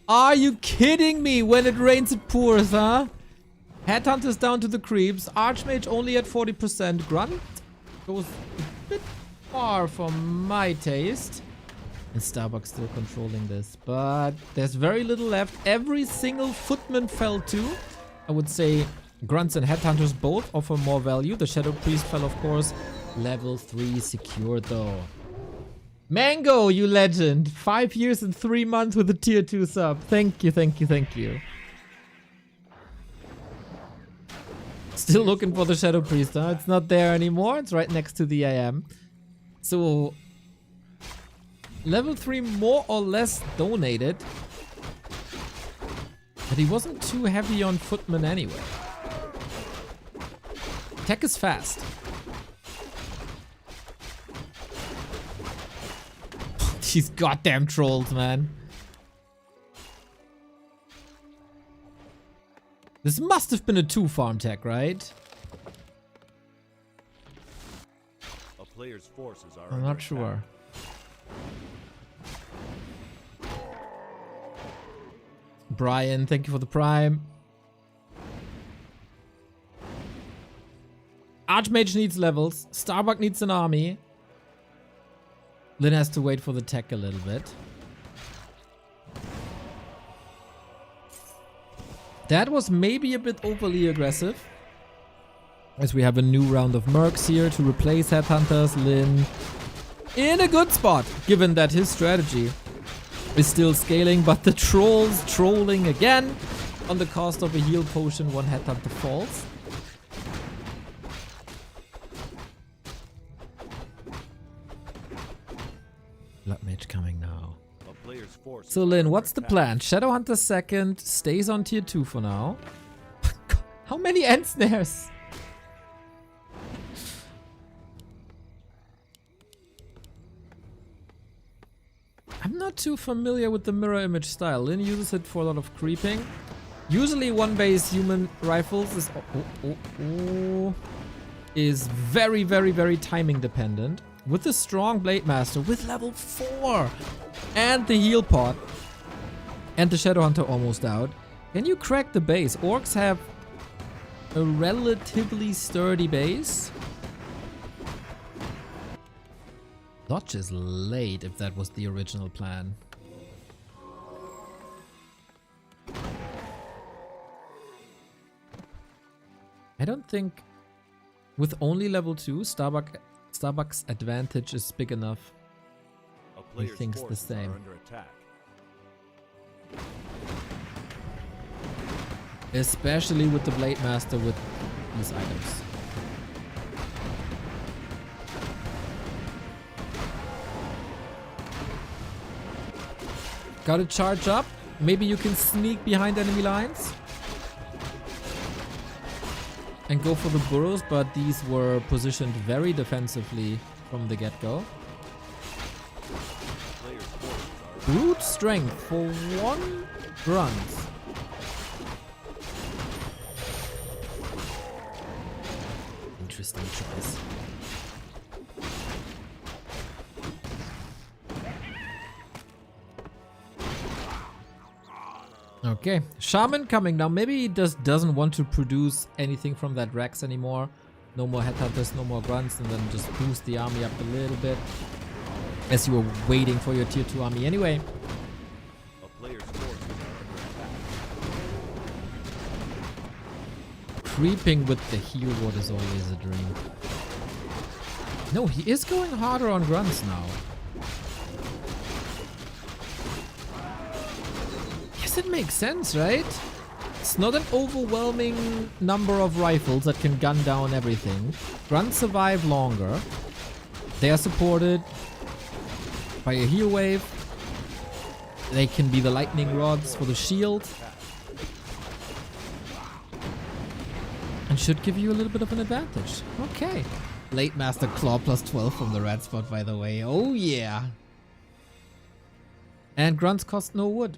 [SPEAKER 2] Are you kidding me? When it rains it pours, huh? Headhunters down to the creeps. Archmage only at 40%. Grunt goes a bit far for my taste. And Starbuck still controlling this. But there's very little left. Every single footman fell too. I would say Grunts and Headhunters both offer more value. The Shadow Priest fell, of course. Level 3 secured though. Mango, you legend. 5 years and 3 months with a tier 2 sub. Thank you, thank you, thank you. Still looking for the Shadow Priest, huh? It's not there anymore. It's right next to the AM. So, level 3 more or less donated. But he wasn't too heavy on footman anyway. Tech is fast. These goddamn trolls, man. This must have been a 2 farm tech, right?
[SPEAKER 6] A player's forces are
[SPEAKER 2] I'm
[SPEAKER 6] under
[SPEAKER 2] not sure. Brian, thank you for the prime. Archmage needs levels. Starbuck needs an army. Lynn has to wait for the tech a little bit. That was maybe a bit overly aggressive. As we have a new round of mercs here to replace headhunters. Lynn in a good spot, given that his strategy is still scaling, but the trolls trolling again on the cost of a heal potion. One headhunter falls. Blood Mage coming now.
[SPEAKER 6] A player's forces
[SPEAKER 2] So
[SPEAKER 6] are
[SPEAKER 2] Lynn,
[SPEAKER 6] under
[SPEAKER 2] what's the
[SPEAKER 6] attack.
[SPEAKER 2] plan? Shadowhunter second, stays on tier 2 for now. How many end snares? I'm not too familiar with the mirror image style. Lynn uses it for a lot of creeping. Usually one base human rifles is very, very, very timing dependent. With the strong Blade Master, with level 4 and the heal pot and the Shadowhunter almost out, can you crack the base? Orcs have a relatively sturdy base. Dodge is late if that was the original plan. I don't think With only level 2, Starbuck's advantage is big enough.
[SPEAKER 6] A player's
[SPEAKER 2] thinks the
[SPEAKER 6] forces
[SPEAKER 2] same.
[SPEAKER 6] are under attack.
[SPEAKER 2] Especially with the Blade Master with these items. Gotta charge up. Maybe you can sneak behind enemy lines. And go for the burrows, but these were positioned very defensively from the get-go.
[SPEAKER 6] Player's forces are
[SPEAKER 2] Brute strength for 1 grunt. Interesting choice. Okay, Shaman coming now. Maybe he just doesn't want to produce anything from that Rex anymore. No more headhunters, no more grunts, and then just boost the army up a little bit. As you were waiting for your tier 2 army anyway.
[SPEAKER 6] a player's forces are under attack.
[SPEAKER 2] Creeping with the heal ward is always a dream. No, he is going harder on grunts now. Yes, it makes sense, right? It's not an overwhelming number of rifles that can gun down everything. Grunts survive longer. They are supported by a heal wave. They can be the lightning rods for the shield. And should give you a little bit of an advantage. Okay. Late Master Claw plus 12 from the red spot, by the way. Oh yeah. And grunts cost no wood.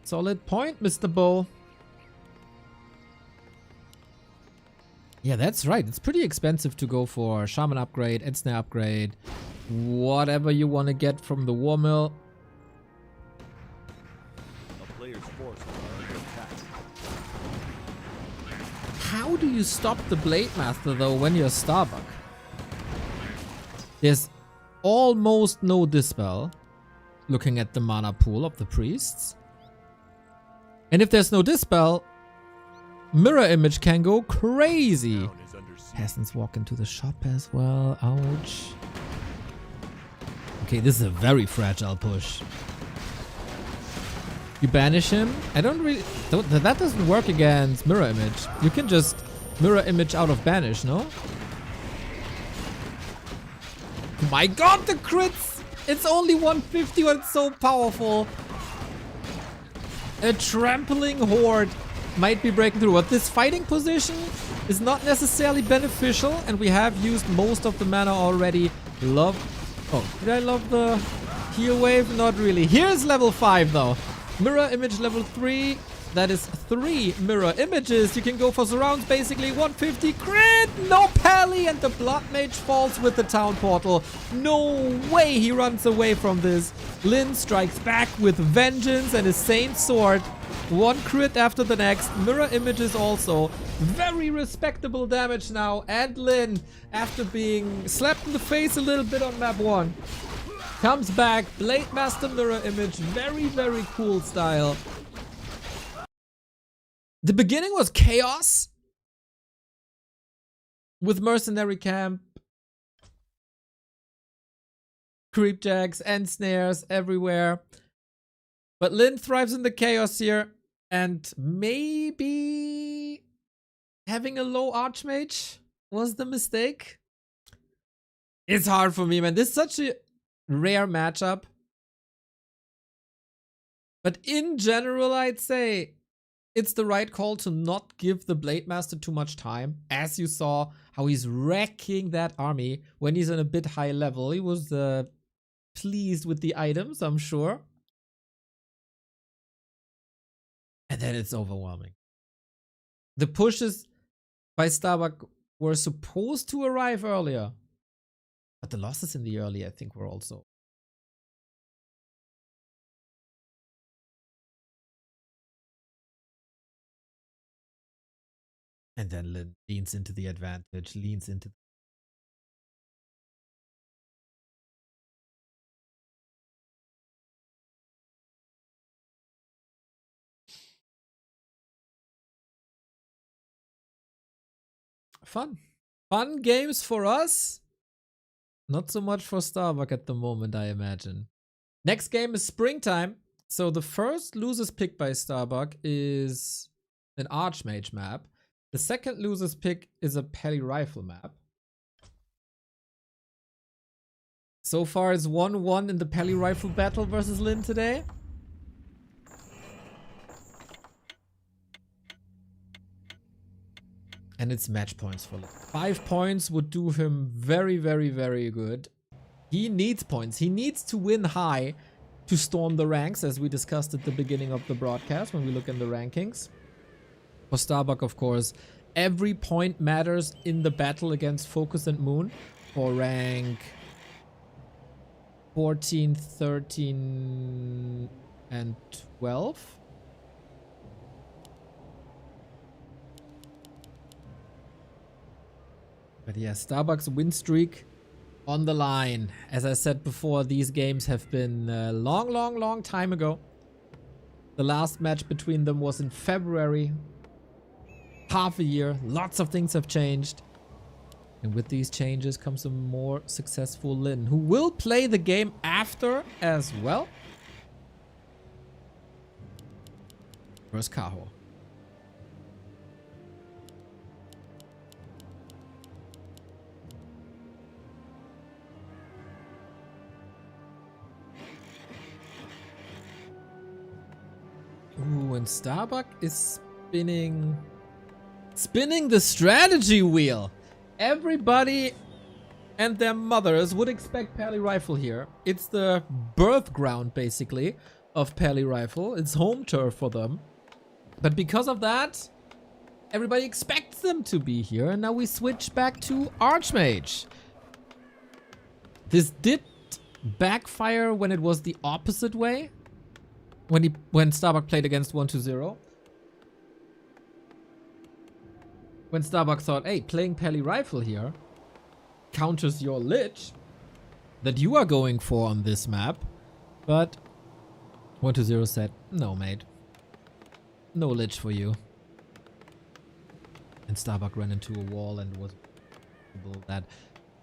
[SPEAKER 2] Solid point, Mr. Bull. Yeah, that's right. It's pretty expensive to go for Shaman upgrade, Ensnare upgrade, whatever you want to get from the War Mill.
[SPEAKER 6] A player's forces are under attack.
[SPEAKER 2] How do you stop the Blade Master though when you're Starbuck? There's almost no Dispel, looking at the mana pool of the priests. And if there's no Dispel, Mirror Image can go crazy.
[SPEAKER 6] Town is under siege.
[SPEAKER 2] Peasants walk into the shop as well. Ouch. Okay, this is a very fragile push. You banish him. I don't really... that doesn't work against Mirror Image. You can just Mirror Image out of banish, no? Oh my god, the crits! It's only 150, but it's so powerful. A trampling horde might be breaking through. But this fighting position is not necessarily beneficial, and we have used most of the mana already. Love... Oh, did I love the heal wave? Not really. Here's level 5 though. Mirror image level 3. That is 3 mirror images. You can go for surrounds, basically 150 crit. No pally, and the Blood Mage falls with the town portal. No way he runs away from this. Lynn strikes back with vengeance and a Saint Sword. 1 crit after the next. Mirror images also. Very respectable damage now. And Lynn, after being slapped in the face a little bit on map 1, comes back. Blade Master mirror image. Very, very cool style. The beginning was chaos with mercenary camp, creepjacks and snares everywhere. But Lynn thrives in the chaos here, and maybe having a low Archmage was the mistake. It's hard for me, man. This is such a rare matchup. But in general, I'd say it's the right call to not give the Blade Master too much time. As you saw how he's wrecking that army when he's on a bit high level. He was pleased with the items, I'm sure. And then it's overwhelming. The pushes by Starbuck were supposed to arrive earlier. But the losses in the early, I think, were also... And then Lynn leans into the advantage, leans into... Fun. Fun games for us. Not so much for Starbuck at the moment, I imagine. Next game is Springtime. So the first losers pick by Starbuck is an Archmage map. The second losers pick is a Peli Rifle map. So far it's 1-1 in the Peli Rifle battle versus Lynn today. And it's match points for Lynn. 5 points would do him very, very, very good. He needs points. He needs to win high to storm the ranks, as we discussed at the beginning of the broadcast when we look in the rankings. For Starbuck, of course, every point matters in the battle against Focus and Moon for rank 14, 13, and 12. But yeah, Starbuck's win streak on the line. As I said before, these games have been a long time ago. The last match between them was in February. Half a year. Lots of things have changed. And with these changes comes a more successful Lynn, who will play the game after as well. Where's Kaho? Ooh, and Starbuck is spinning the strategy wheel. Everybody and their mothers would expect Peli Rifle here. It's the birth ground, basically, of Peli Rifle. It's home turf for them. But because of that, everybody expects them to be here. And now we switch back to Archmage. This did backfire when it was the opposite way. When Starbuck played against 1-0. When Starbuck thought, hey, playing Peli Rifle here counters your Lich that you are going for on this map. But 1-0 said, no, mate. No Lich for you. And Starbuck ran into a wall and was that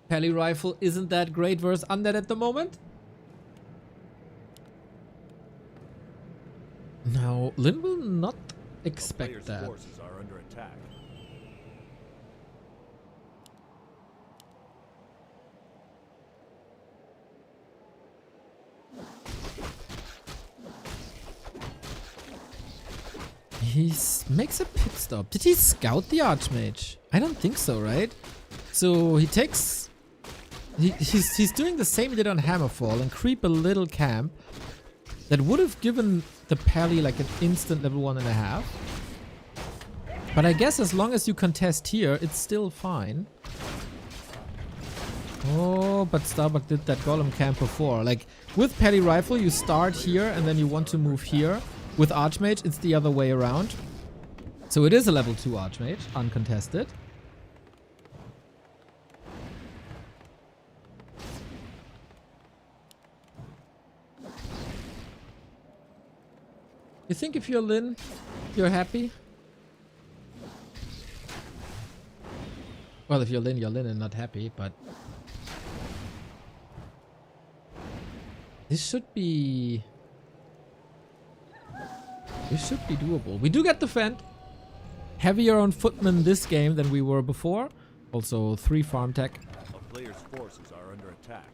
[SPEAKER 2] Peli Rifle isn't that great versus Undead at the moment. Now, Lynn will not expect that.
[SPEAKER 6] Forces are under attack.
[SPEAKER 2] He makes a pit stop. Did he scout the Archmage? I don't think so, right? So he takes... He's doing the same he did on Hammerfall and creep a little camp that would have given the Peli like an instant level 1.5. But I guess as long as you contest here, it's still fine. Oh, but Starbuck did that Golem camp before. Like, with Peli Rifle, you start here and then you want to move here. With Archmage, it's the other way around. So it is a level 2 Archmage, uncontested. You think if you're Lynn, you're happy? Well, if you're Lynn and not happy, but... This should be doable. We do get defend. Heavier on footmen this game than we were before. Also 3 farm tech.
[SPEAKER 6] A player's forces are under attack.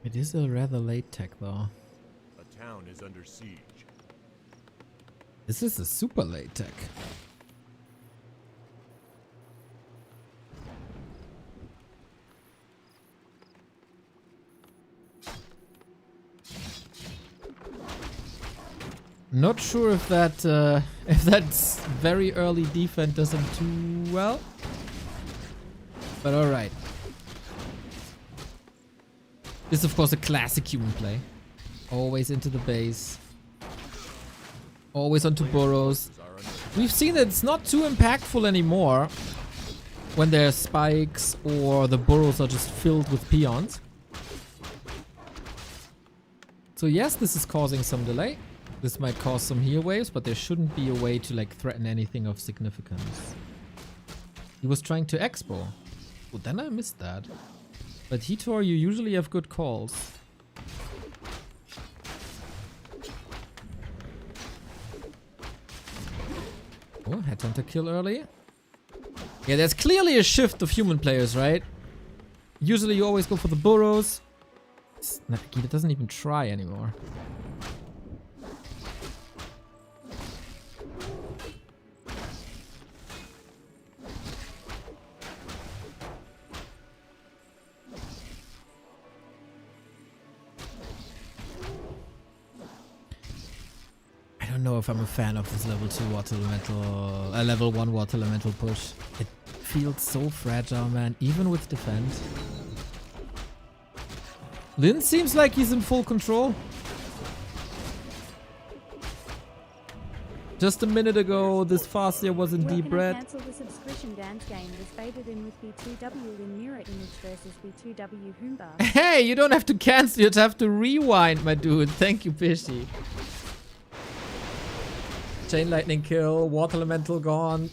[SPEAKER 2] It is a rather late tech though.
[SPEAKER 6] A town is under siege.
[SPEAKER 2] This is a super late tech. Not sure if that's very early defense doesn't do well. But alright. This is of course a classic human play. Always into the base. Always onto burrows. We've seen that it's not too impactful anymore when there's spikes or the burrows are just filled with peons. So yes, this is causing some delay. This might cause some heal waves, but there shouldn't be a way to like threaten anything of significance. He was trying to expo. Oh, then I missed that. But Hitor, you usually have good calls. Oh, headhunter kill early. Yeah, there's clearly a shift of human players, right? Usually you always go for the burrows. Nagita doesn't even try anymore. I don't know if I'm a fan of this level 2 water elemental, level 1 water elemental push. It feels so fragile, man, even with defense. Lynn seems like he's in full control. Just a minute ago, this Farseer was in deep red.
[SPEAKER 5] Cancel the subscription dance game was faded in with B2W Lynn mirror image versus B2W Hoomba.
[SPEAKER 2] Hey, you don't have to cancel, you just have to rewind, my dude. Thank you, Pishy. Chain lightning kill, water elemental gone.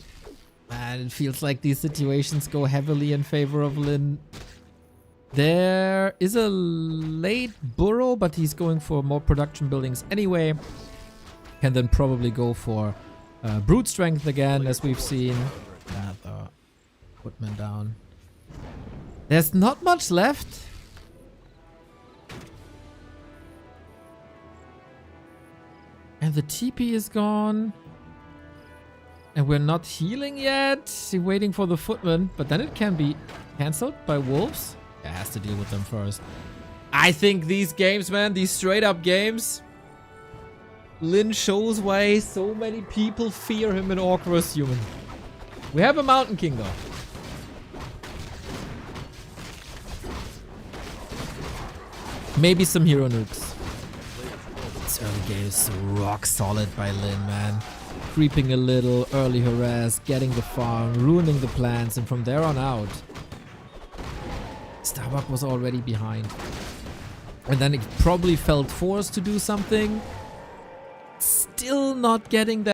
[SPEAKER 2] Man, it feels like these situations go heavily in favor of Lynn. There is a late burrow, but he's going for more production buildings anyway. Can then probably go for brute strength again, as we've seen. Another footman down. There's not much left. And the TP is gone. And we're not healing yet. We're waiting for the footman, but then it can be cancelled by wolves. It has to deal with them first. I think these games, man, these straight up games, Lynn shows why so many people fear him in Orcros Human. We have a Mountain King though. Maybe some hero nukes. This early game is so rock solid by Lynn, man. Creeping a little, early harass, getting the farm, ruining the plans, and from there on out, Starbuck was already behind. And then it probably felt forced to do something. Still not getting that.